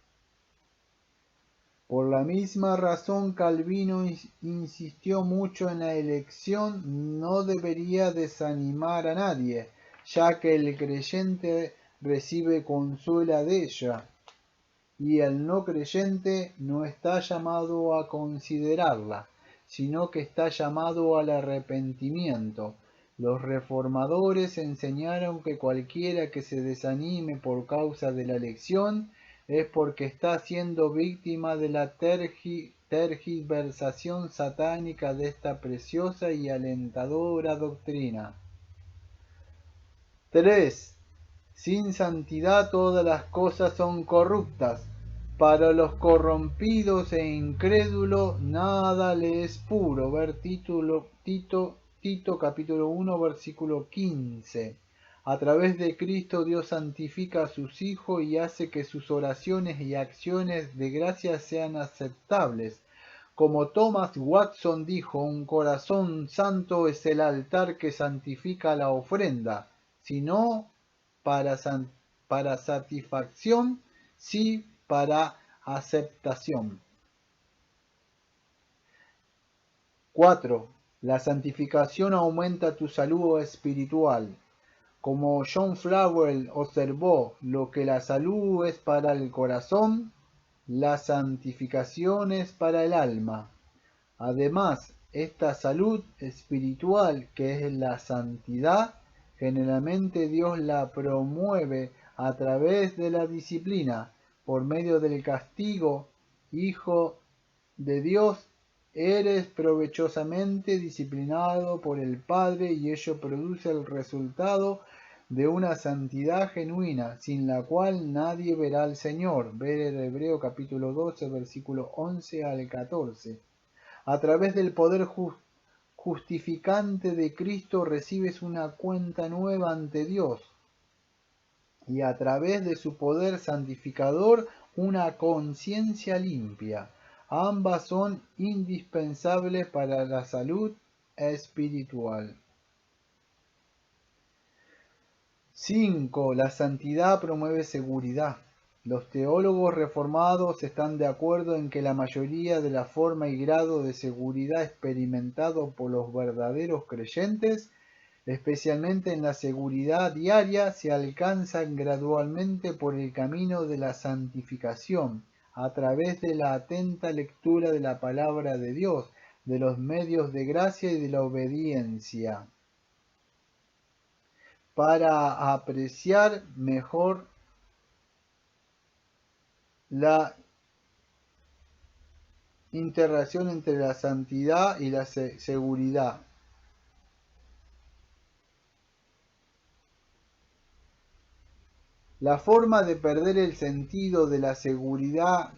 Por la misma razón, Calvino insistió mucho en la elección. No debería desanimar a nadie, ya que el creyente recibe consuelo de ella, y el no creyente no está llamado a considerarla, sino que está llamado al arrepentimiento. Los reformadores enseñaron que cualquiera que se desanime por causa de la elección es porque está siendo víctima de la tergiversación satánica de esta preciosa y alentadora doctrina. 3. Sin santidad todas las cosas son corruptas. Para los corrompidos e incrédulos nada le es puro. Ver Tito capítulo 1 versículo 15. A través de Cristo Dios santifica a sus hijos y hace que sus oraciones y acciones de gracia sean aceptables. Como Thomas Watson dijo, un corazón santo es el altar que santifica la ofrenda, sino para satisfacción, sí para aceptación. 4. La santificación aumenta tu salud espiritual. Como John Flowell observó, lo que la salud es para el corazón, la santificación es para el alma. Además, esta salud espiritual, que es la santidad, generalmente Dios la promueve a través de la disciplina, por medio del castigo. Hijo de Dios, eres provechosamente disciplinado por el Padre y ello produce el resultado de una santidad genuina, sin la cual nadie verá al Señor. Ver el Hebreo capítulo 12, versículo 11 al 14. A través del poder justificante de Cristo recibes una cuenta nueva ante Dios y a través de su poder santificador una conciencia limpia. Ambas son indispensables para la salud espiritual. 5. La santidad promueve seguridad. Los teólogos reformados están de acuerdo en que la mayoría de la forma y grado de seguridad experimentado por los verdaderos creyentes, especialmente en la seguridad diaria, se alcanzan gradualmente por el camino de la santificación, a través de la atenta lectura de la palabra de Dios, de los medios de gracia y de la obediencia, para apreciar mejor la interrelación entre la santidad y la seguridad. La forma de perder el sentido de la seguridad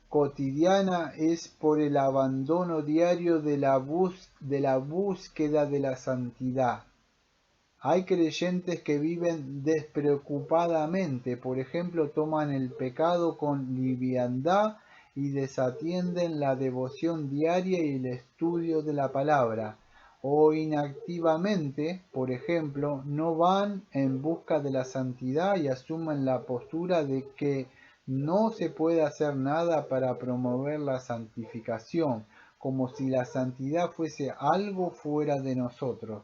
cotidiana es por el abandono diario de la búsqueda de la santidad. Hay creyentes que viven despreocupadamente, por ejemplo, toman el pecado con liviandad y desatienden la devoción diaria y el estudio de la palabra, o inactivamente, por ejemplo, no van en busca de la santidad y asumen la postura de que no se puede hacer nada para promover la santificación, como si la santidad fuese algo fuera de nosotros,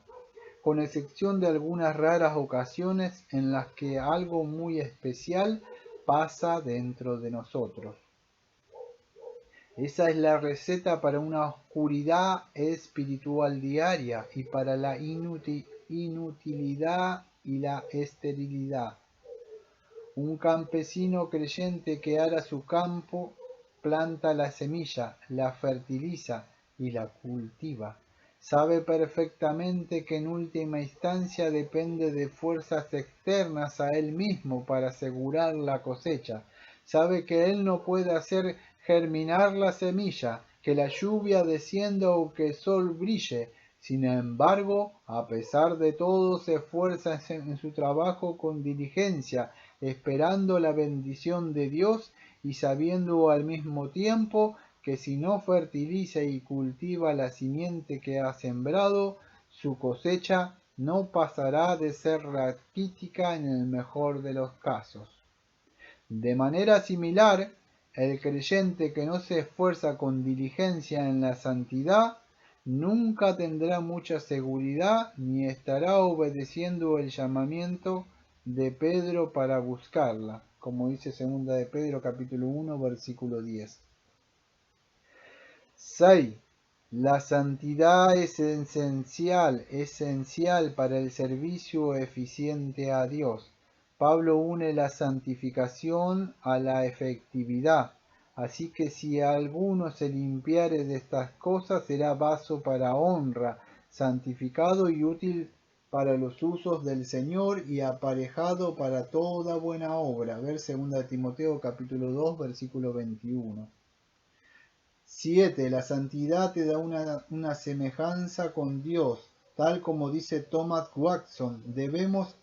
con excepción de algunas raras ocasiones en las que algo muy especial pasa dentro de nosotros. Esa es la receta para una oscuridad espiritual diaria y para la inutilidad y la esterilidad. Un campesino creyente que ara su campo, planta la semilla, la fertiliza y la cultiva. Sabe perfectamente que en última instancia depende de fuerzas externas a él mismo para asegurar la cosecha. Sabe que él no puede hacer germinar la semilla, que la lluvia descienda o que el sol brille. Sin embargo, a pesar de todo, se esfuerza en su trabajo con diligencia, esperando la bendición de Dios y sabiendo al mismo tiempo que si no fertiliza y cultiva la simiente que ha sembrado, su cosecha no pasará de ser raquítica en el mejor de los casos. De manera similar, el creyente que no se esfuerza con diligencia en la santidad nunca tendrá mucha seguridad ni estará obedeciendo el llamamiento de Pedro para buscarla, como dice 2 de Pedro capítulo 1 versículo 10. 6. La santidad es esencial para el servicio eficiente a Dios. Pablo une la santificación a la efectividad, así que si alguno se limpiare de estas cosas será vaso para honra, santificado y útil para los usos del Señor y aparejado para toda buena obra. Ver 2 Timoteo capítulo 2 versículo 21. 7. La santidad te da una semejanza con Dios, tal como dice Thomas Watson. Debemos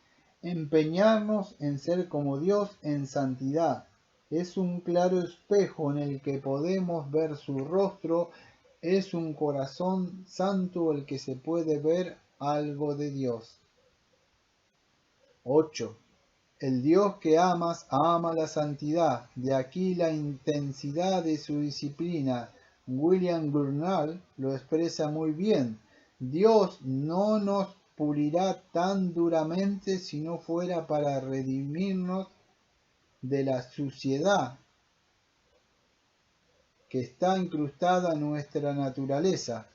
empeñarnos en ser como Dios en santidad. Es un claro espejo en el que podemos ver su rostro. Es un corazón santo el que se puede ver algo de Dios. 8. El Dios que amas ama la santidad, de aquí la intensidad de su disciplina. William Gurnall lo expresa muy bien. Dios no nos pulirá tan duramente si no fuera para redimirnos de la suciedad que está incrustada en nuestra naturaleza.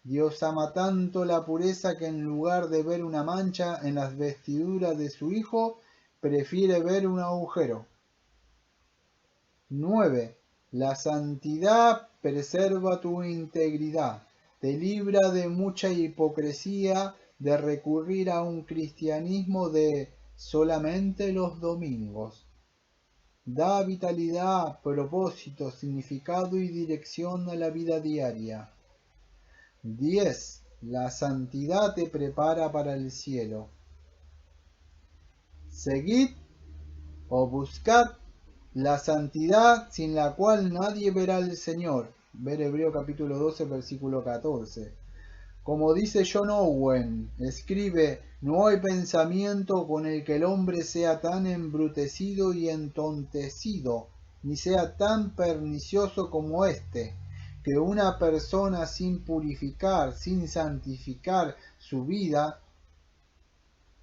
Dios ama tanto la pureza que en lugar de ver una mancha en las vestiduras de su Hijo, prefiere ver un agujero. 9. La santidad preserva tu integridad, te libra de mucha hipocresía de recurrir a un cristianismo de solamente los domingos. Da vitalidad, propósito, significado y dirección a la vida diaria. 10. La santidad te prepara para el cielo. Seguid o buscad la santidad sin la cual nadie verá al Señor. Ver Hebreo capítulo 12, versículo 14. Como dice John Owen, escribe, no hay pensamiento con el que el hombre sea tan embrutecido y entontecido, ni sea tan pernicioso como este, que una persona sin purificar, sin santificar su vida,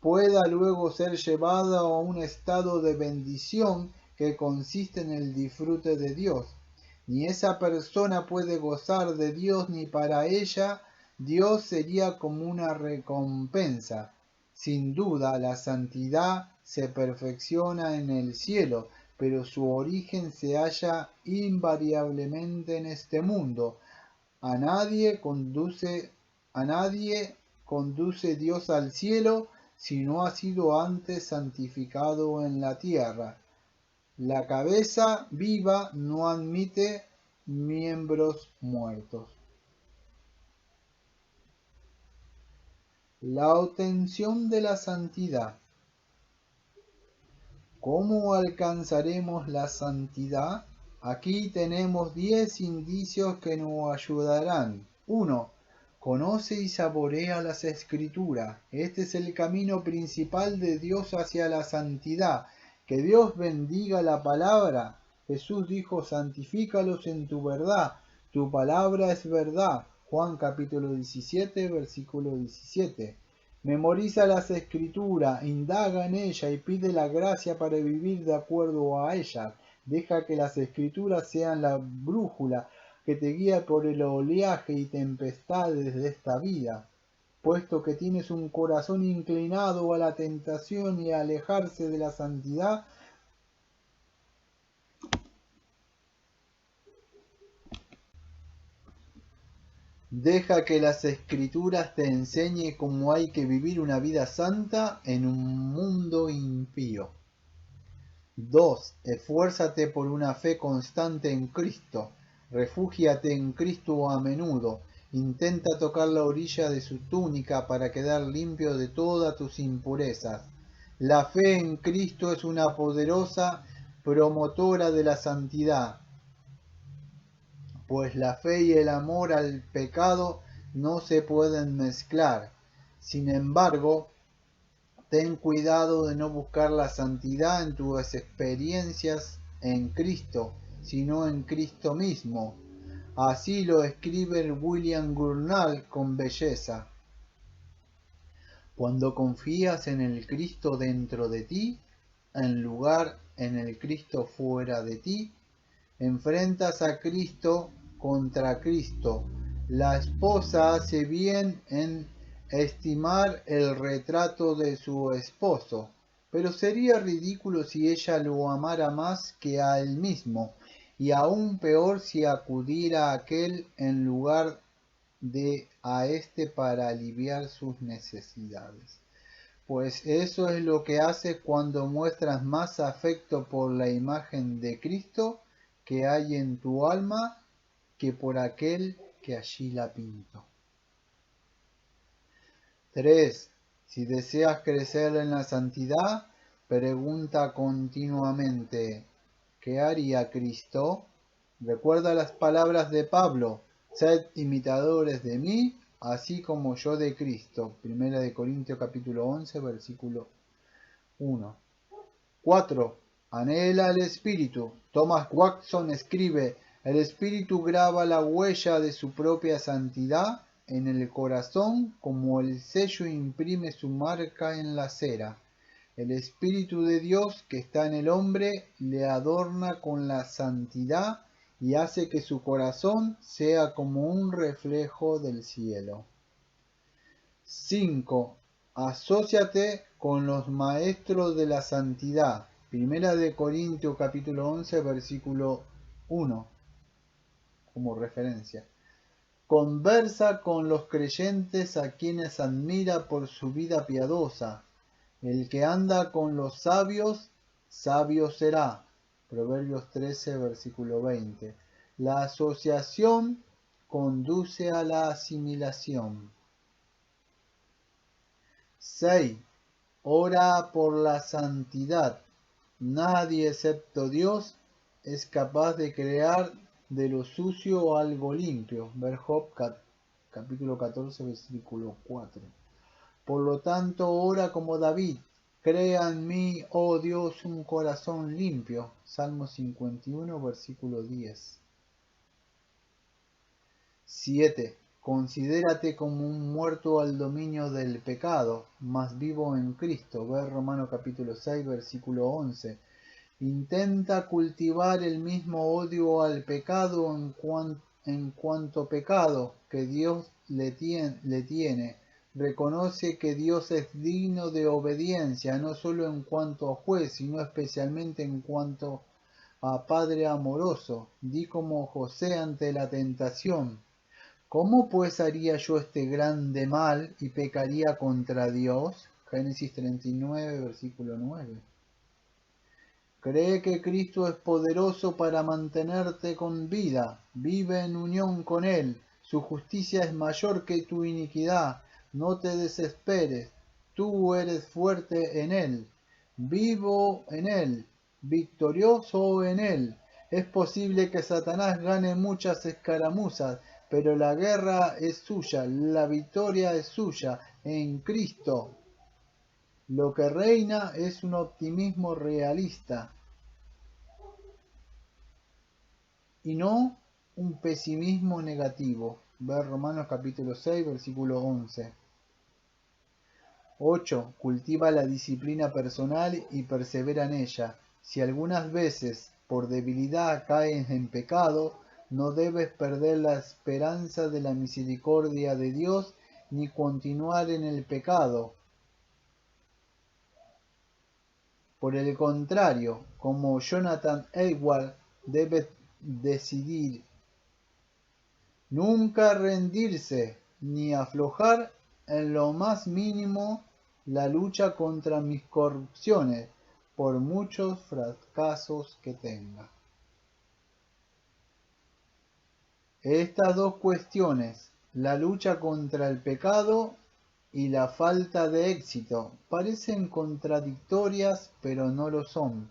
pueda luego ser llevada a un estado de bendición que consiste en el disfrute de Dios. Ni esa persona puede gozar de Dios ni para ella Dios sería como una recompensa. Sin duda, la santidad se perfecciona en el cielo, pero su origen se halla invariablemente en este mundo. A nadie conduce Dios al cielo si no ha sido antes santificado en la tierra. La cabeza viva no admite miembros muertos. La obtención de la santidad. ¿Cómo alcanzaremos la santidad? Aquí tenemos 10 indicios que nos ayudarán. 1. Conoce y saborea las Escrituras. Este es el camino principal de Dios hacia la santidad. Que Dios bendiga la palabra. Jesús dijo, santifícalos en tu verdad. Tu palabra es verdad. Juan capítulo 17, versículo 17. Memoriza las Escrituras, indaga en ella y pide la gracia para vivir de acuerdo a ellas. Deja que las Escrituras sean la brújula que te guía por el oleaje y tempestades de esta vida. Puesto que tienes un corazón inclinado a la tentación y a alejarse de la santidad, deja que las Escrituras te enseñen cómo hay que vivir una vida santa en un mundo impío. 2. Esfuérzate por una fe constante en Cristo. Refúgiate en Cristo a menudo. Intenta tocar la orilla de su túnica para quedar limpio de todas tus impurezas. La fe en Cristo es una poderosa promotora de la santidad, pues la fe y el amor al pecado no se pueden mezclar. Sin embargo, ten cuidado de no buscar la santidad en tus experiencias en Cristo, sino en Cristo mismo. Así lo escribe William Gurnall con belleza. Cuando confías en el Cristo dentro de ti, en lugar en el Cristo fuera de ti, enfrentas a Cristo contra Cristo, La esposa hace bien en estimar el retrato de su esposo, pero sería ridículo si ella lo amara más que a él mismo, y aún peor si acudiera a aquel en lugar de a éste para aliviar sus necesidades. Pues eso es lo que haces cuando muestras más afecto por la imagen de Cristo que hay en tu alma que por aquel que allí la pintó. 3. Si deseas crecer en la santidad, pregunta continuamente, ¿qué haría Cristo? Recuerda las palabras de Pablo, sed imitadores de mí, así como yo de Cristo. 1 Corintios capítulo 11, versículo 1. 4. Anhela el Espíritu. Thomas Watson escribe, el Espíritu graba la huella de su propia santidad en el corazón como el sello imprime su marca en la cera. El Espíritu de Dios que está en el hombre le adorna con la santidad y hace que su corazón sea como un reflejo del cielo. 5. Asóciate con los maestros de la santidad. 1 capítulo 11, versículo 1, como referencia. Conversa con los creyentes a quienes admira por su vida piadosa. El que anda con los sabios, sabio será. Proverbios 13, versículo 20. La asociación conduce a la asimilación. 6. Ora por la santidad. Nadie excepto Dios es capaz de crear de lo sucio algo limpio. Ver Job capítulo 14, versículo 4. Por lo tanto, ora como David. Crea en mí, oh Dios, un corazón limpio. Salmo 51, versículo 10. 7. Considérate como un muerto al dominio del pecado, mas vivo en Cristo. Ver Romanos capítulo 6, versículo 11. Intenta cultivar el mismo odio al pecado en cuanto pecado que Dios le tiene. Reconoce que Dios es digno de obediencia, no solo en cuanto a juez, sino especialmente en cuanto a Padre amoroso. Di como José ante la tentación. ¿Cómo pues haría yo este grande mal y pecaría contra Dios? Génesis 39, versículo 9. Cree que Cristo es poderoso para mantenerte con vida. Vive en unión con Él. Su justicia es mayor que tu iniquidad. No te desesperes. Tú eres fuerte en Él. Vivo en Él. Victorioso en Él. Es posible que Satanás gane muchas escaramuzas, pero la guerra es suya, la victoria es suya en Cristo. Lo que reina es un optimismo realista y no un pesimismo negativo. Ver Romanos capítulo 6, versículo 11. 8. Cultiva la disciplina personal y persevera en ella. Si algunas veces por debilidad caes en pecado, no debes perder la esperanza de la misericordia de Dios ni continuar en el pecado. Por el contrario, como Jonathan Edwards, debes decidir nunca rendirse ni aflojar en lo más mínimo la lucha contra mis corrupciones, por muchos fracasos que tenga. Estas dos cuestiones, la lucha contra el pecado y la falta de éxito, parecen contradictorias, pero no lo son.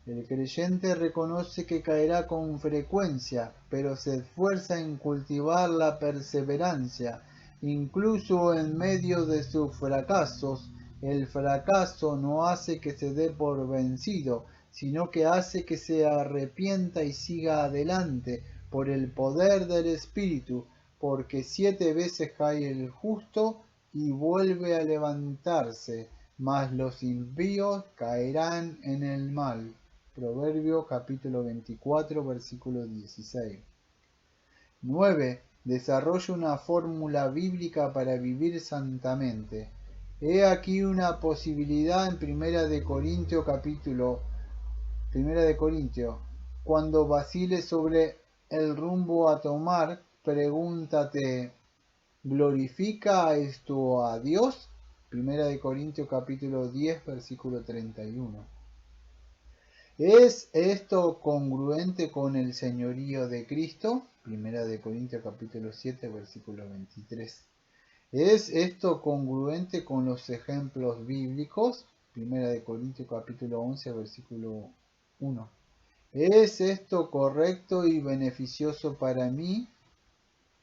El creyente reconoce que caerá con frecuencia, pero se esfuerza en cultivar la perseverancia. Incluso en medio de sus fracasos, el fracaso no hace que se dé por vencido, sino que hace que se arrepienta y siga adelante por el poder del Espíritu, porque 7 veces cae el justo y vuelve a levantarse, mas los impíos caerán en el mal. Proverbio capítulo 24, versículo 16. 9. desarrolla una fórmula bíblica para vivir santamente. He aquí una posibilidad en Primera de Corintios Cuando vaciles sobre el rumbo a tomar, pregúntate, ¿glorifica esto a Dios? Primera de Corintios capítulo 10, versículo 31. ¿Es esto congruente con el señorío de Cristo? Primera de Corintios capítulo 7, versículo 23. ¿Es esto congruente con los ejemplos bíblicos? Primera de Corintios capítulo 11, versículo 1. ¿Es esto correcto y beneficioso para mí,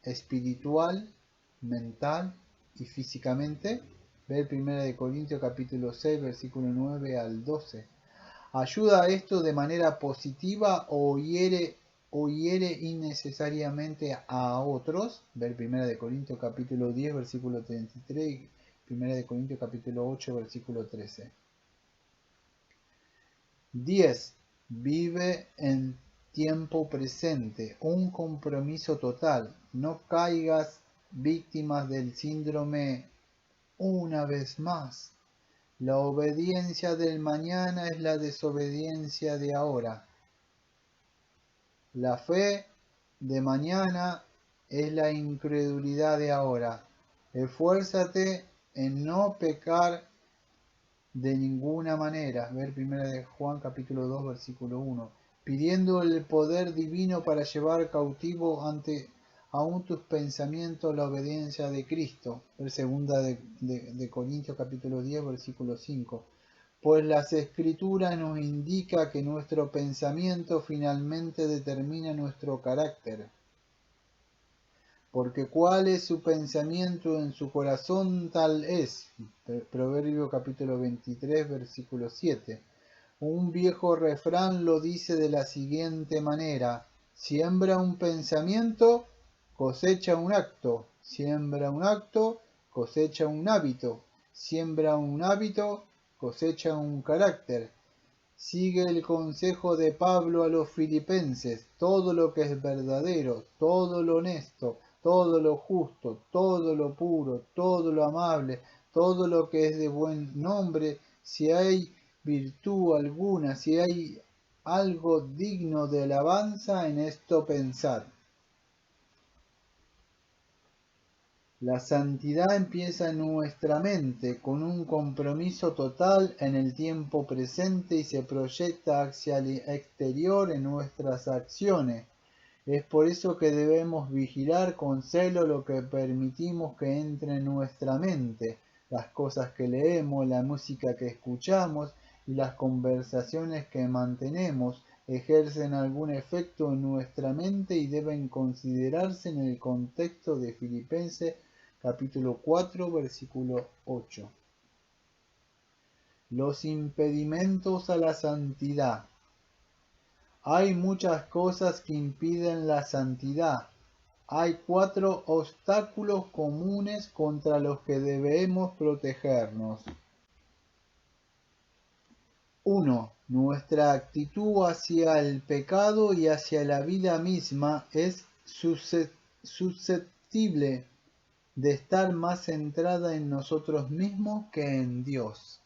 espiritual, mental y físicamente? Ver Primera de Corintios capítulo 6, versículo 9 al 12. ¿Ayuda esto de manera positiva o hiere innecesariamente a otros? Ver 1 de Corintios capítulo 10, versículo 33 y 1 de Corintios capítulo 8, versículo 13. 10. Vive en tiempo presente, un compromiso total. No caigas víctimas del síndrome una vez más. La obediencia del mañana es la desobediencia de ahora. La fe de mañana es la incredulidad de ahora. Esfuérzate en no pecar de ninguna manera. Ver 1 de Juan capítulo 2 versículo 1. Pidiendo el poder divino para llevar cautivo ante aún tus pensamientos la obediencia de Cristo. Ver 2 de Corintios capítulo 10 versículo 5. Pues las escrituras nos indica que nuestro pensamiento finalmente determina nuestro carácter. Porque cuál es su pensamiento en su corazón, tal es. Proverbio capítulo 23, versículo 7. Un viejo refrán lo dice de la siguiente manera: siembra un pensamiento, cosecha un acto. Siembra un acto, cosecha un hábito. Siembra un hábito, cosecha un carácter. Sigue el consejo de Pablo a los filipenses: todo lo que es verdadero, todo lo honesto, todo lo justo, todo lo puro, todo lo amable, todo lo que es de buen nombre, si hay virtud alguna, si hay algo digno de alabanza, en esto pensad. La santidad empieza en nuestra mente con un compromiso total en el tiempo presente y se proyecta hacia el exterior en nuestras acciones. Es por eso que debemos vigilar con celo lo que permitimos que entre en nuestra mente, las cosas que leemos, la música que escuchamos y las conversaciones que mantenemos ejercen algún efecto en nuestra mente y deben considerarse en el contexto de Filipenses capítulo 4, versículo 8. Los impedimentos a la santidad. Hay muchas cosas que impiden la santidad. Hay 4 obstáculos comunes contra los que debemos protegernos. 1. Nuestra actitud hacia el pecado y hacia la vida misma es susceptible de estar más centrada en nosotros mismos que en Dios.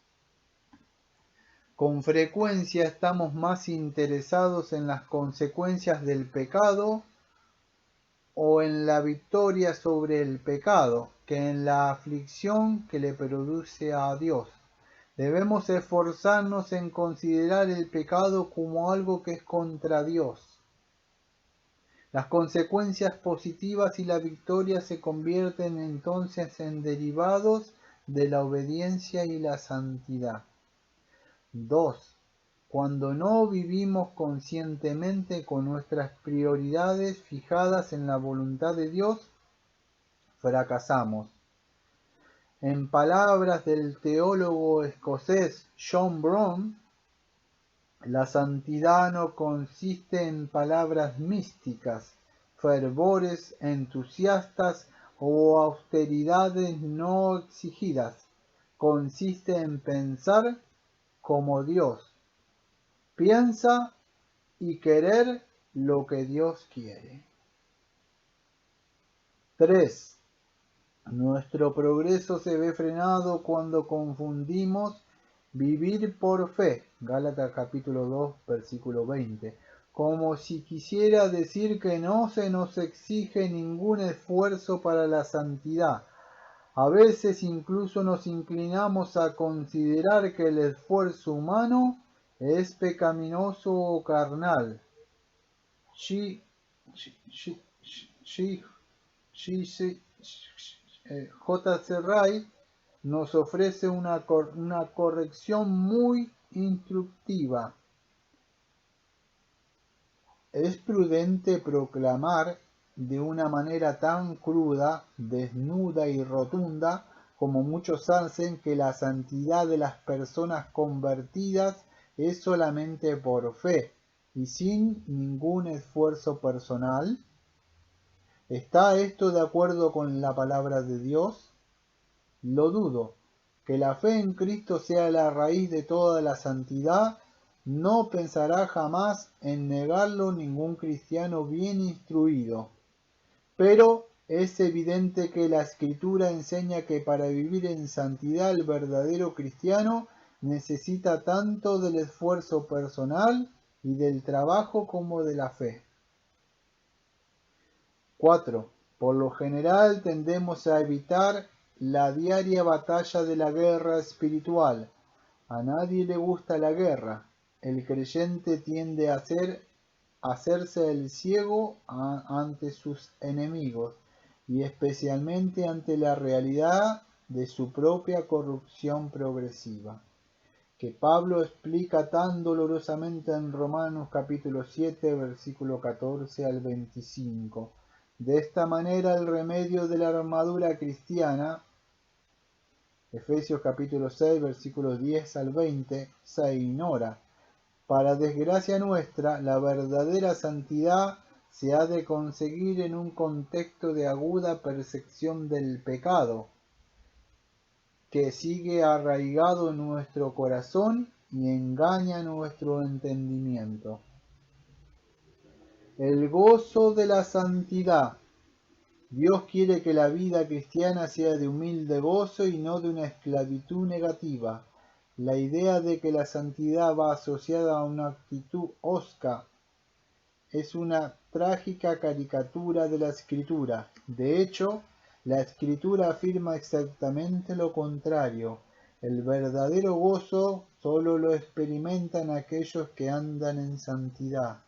Con frecuencia estamos más interesados en las consecuencias del pecado o en la victoria sobre el pecado que en la aflicción que le produce a Dios. Debemos esforzarnos en considerar el pecado como algo que es contra Dios. Las consecuencias positivas y la victoria se convierten entonces en derivados de la obediencia y la santidad. 2. Cuando no vivimos conscientemente con nuestras prioridades fijadas en la voluntad de Dios, fracasamos. En palabras del teólogo escocés John Brown, la santidad no consiste en palabras místicas, fervores entusiastas o austeridades no exigidas. Consiste en pensar como Dios piensa y querer lo que Dios quiere. 3. Nuestro progreso se ve frenado cuando confundimos vivir por fe, Gálatas capítulo 2, versículo 20, como si quisiera decir que no se nos exige ningún esfuerzo para la santidad. A veces incluso nos inclinamos a considerar que el esfuerzo humano es pecaminoso o carnal. J.C. Wright nos ofrece una corrección muy instructiva. Es prudente proclamar de una manera tan cruda, desnuda y rotunda como muchos hacen que la santidad de las personas convertidas es solamente por fe y sin ningún esfuerzo personal. ¿Está esto de acuerdo con la palabra de Dios? Lo dudo. Que la fe en Cristo sea la raíz de toda la santidad, no pensará jamás en negarlo ningún cristiano bien instruido. Pero es evidente que la Escritura enseña que para vivir en santidad el verdadero cristiano necesita tanto del esfuerzo personal y del trabajo como de la fe. 4. Por lo general tendemos a evitar la diaria batalla de la guerra espiritual. A nadie le gusta la guerra. El creyente tiende a hacerse el ciego ante sus enemigos y especialmente ante la realidad de su propia corrupción progresiva, que Pablo explica tan dolorosamente en Romanos capítulo 7, versículo 14 al 25. De esta manera el remedio de la armadura cristiana, Efesios capítulo 6, versículos 10 al 20, se ignora. Para desgracia nuestra, la verdadera santidad se ha de conseguir en un contexto de aguda percepción del pecado, que sigue arraigado en nuestro corazón y engaña nuestro entendimiento. El gozo de la santidad. Dios quiere que la vida cristiana sea de humilde gozo y no de una esclavitud negativa. La idea de que la santidad va asociada a una actitud hosca es una trágica caricatura de la Escritura. De hecho, la Escritura afirma exactamente lo contrario. El verdadero gozo solo lo experimentan aquellos que andan en santidad.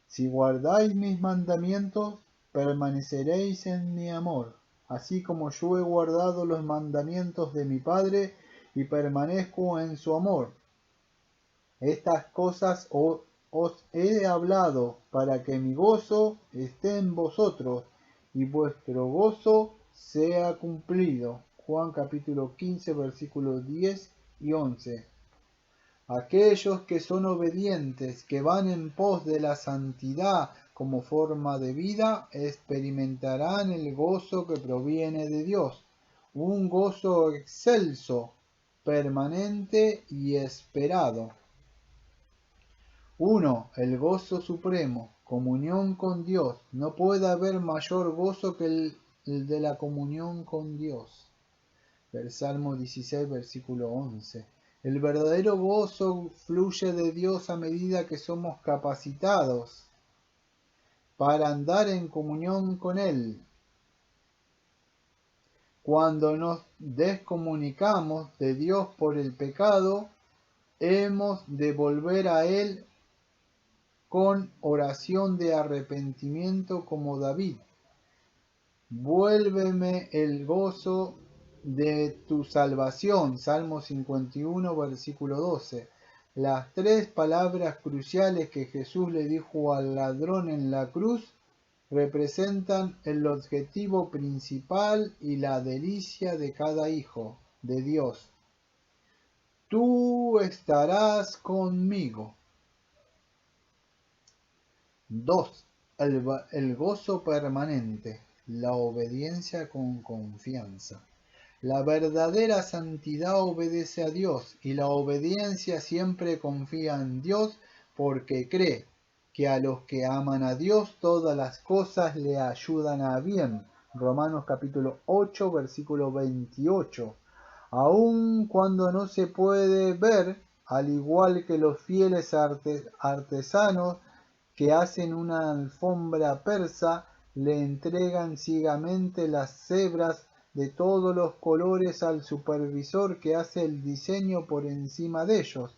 Si guardáis mis mandamientos, permaneceréis en mi amor, así como yo he guardado los mandamientos de mi Padre y permanezco en su amor. Estas cosas os he hablado para que mi gozo esté en vosotros y vuestro gozo sea cumplido. Juan capítulo 15 versículos 10 y 11. Aquellos que son obedientes, que van en pos de la santidad como forma de vida, experimentarán el gozo que proviene de Dios, un gozo excelso, permanente y esperado. 1. El gozo supremo, comunión con Dios. No puede haber mayor gozo que el de la comunión con Dios. El Salmo 16, versículo 11. El verdadero gozo fluye de Dios a medida que somos capacitados para andar en comunión con Él. Cuando nos descomunicamos de Dios por el pecado, hemos de volver a Él con oración de arrepentimiento como David. Vuélveme el gozo de tu salvación. Salmo 51, versículo 12. Las tres palabras cruciales que Jesús le dijo al ladrón en la cruz representan el objetivo principal y la delicia de cada hijo de Dios. Tú estarás conmigo. 2. El gozo permanente, la obediencia con confianza. La verdadera santidad obedece a Dios y la obediencia siempre confía en Dios porque cree que a los que aman a Dios todas las cosas le ayudan a bien. Romanos capítulo 8, versículo 28. Aun cuando no se puede ver, al igual que los fieles artesanos que hacen una alfombra persa, le entregan ciegamente las hebras de todos los colores al supervisor que hace el diseño por encima de ellos.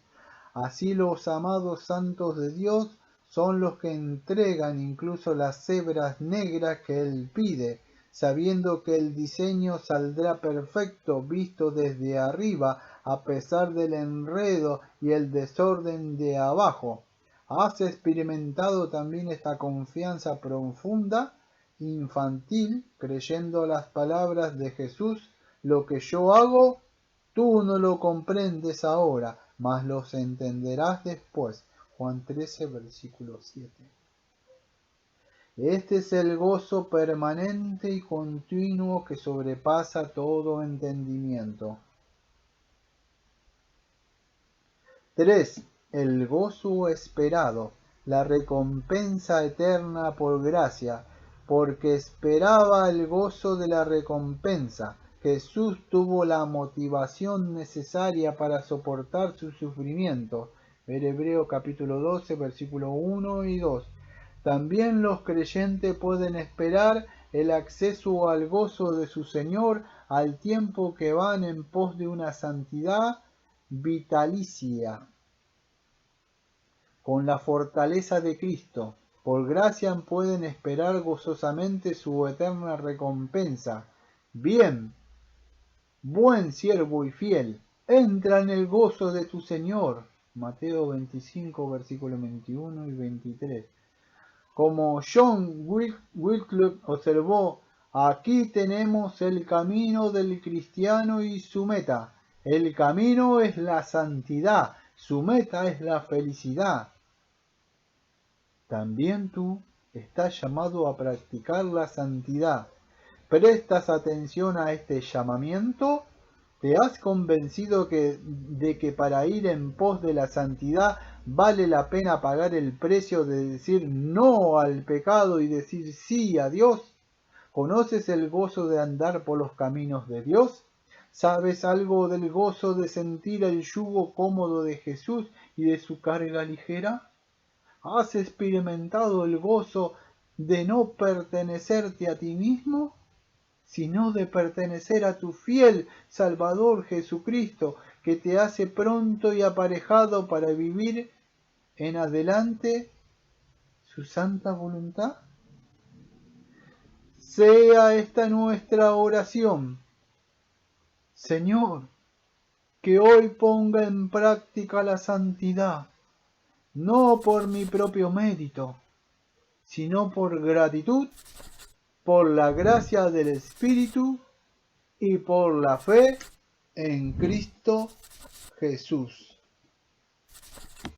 Así los amados santos de Dios son los que entregan incluso las hebras negras que Él pide, sabiendo que el diseño saldrá perfecto visto desde arriba, a pesar del enredo y el desorden de abajo. ¿Has experimentado también esta confianza profunda, infantil, creyendo las palabras de Jesús? Lo que yo hago, tú no lo comprendes ahora, mas los entenderás después. Juan 13, versículo 7. Este es el gozo permanente y continuo que sobrepasa todo entendimiento. 3. El gozo esperado, la recompensa eterna por gracia, porque esperaba el gozo de la recompensa. Jesús tuvo la motivación necesaria para soportar su sufrimiento. Hebreo capítulo 12, versículo 1 y 2. También los creyentes pueden esperar el acceso al gozo de su Señor al tiempo que van en pos de una santidad vitalicia, con la fortaleza de Cristo. Por gracia pueden esperar gozosamente su eterna recompensa. Bien, buen siervo y fiel, entra en el gozo de tu Señor. Mateo 25, versículos 21 y 23. Como John Wycliffe observó, aquí tenemos el camino del cristiano y su meta. El camino es la santidad, su meta es la felicidad. También tú estás llamado a practicar la santidad. ¿Prestas atención a este llamamiento? ¿Te has convencido de que para ir en pos de la santidad vale la pena pagar el precio de decir no al pecado y decir sí a Dios? ¿Conoces el gozo de andar por los caminos de Dios? ¿Sabes algo del gozo de sentir el yugo cómodo de Jesús y de su carga ligera? ¿Has experimentado el gozo de no pertenecerte a ti mismo, sino de pertenecer a tu fiel Salvador Jesucristo, que te hace pronto y aparejado para vivir en adelante su santa voluntad? Sea esta nuestra oración. Señor, que hoy ponga en práctica la santidad, no por mi propio mérito, sino por gratitud, por la gracia del Espíritu y por la fe en Cristo Jesús.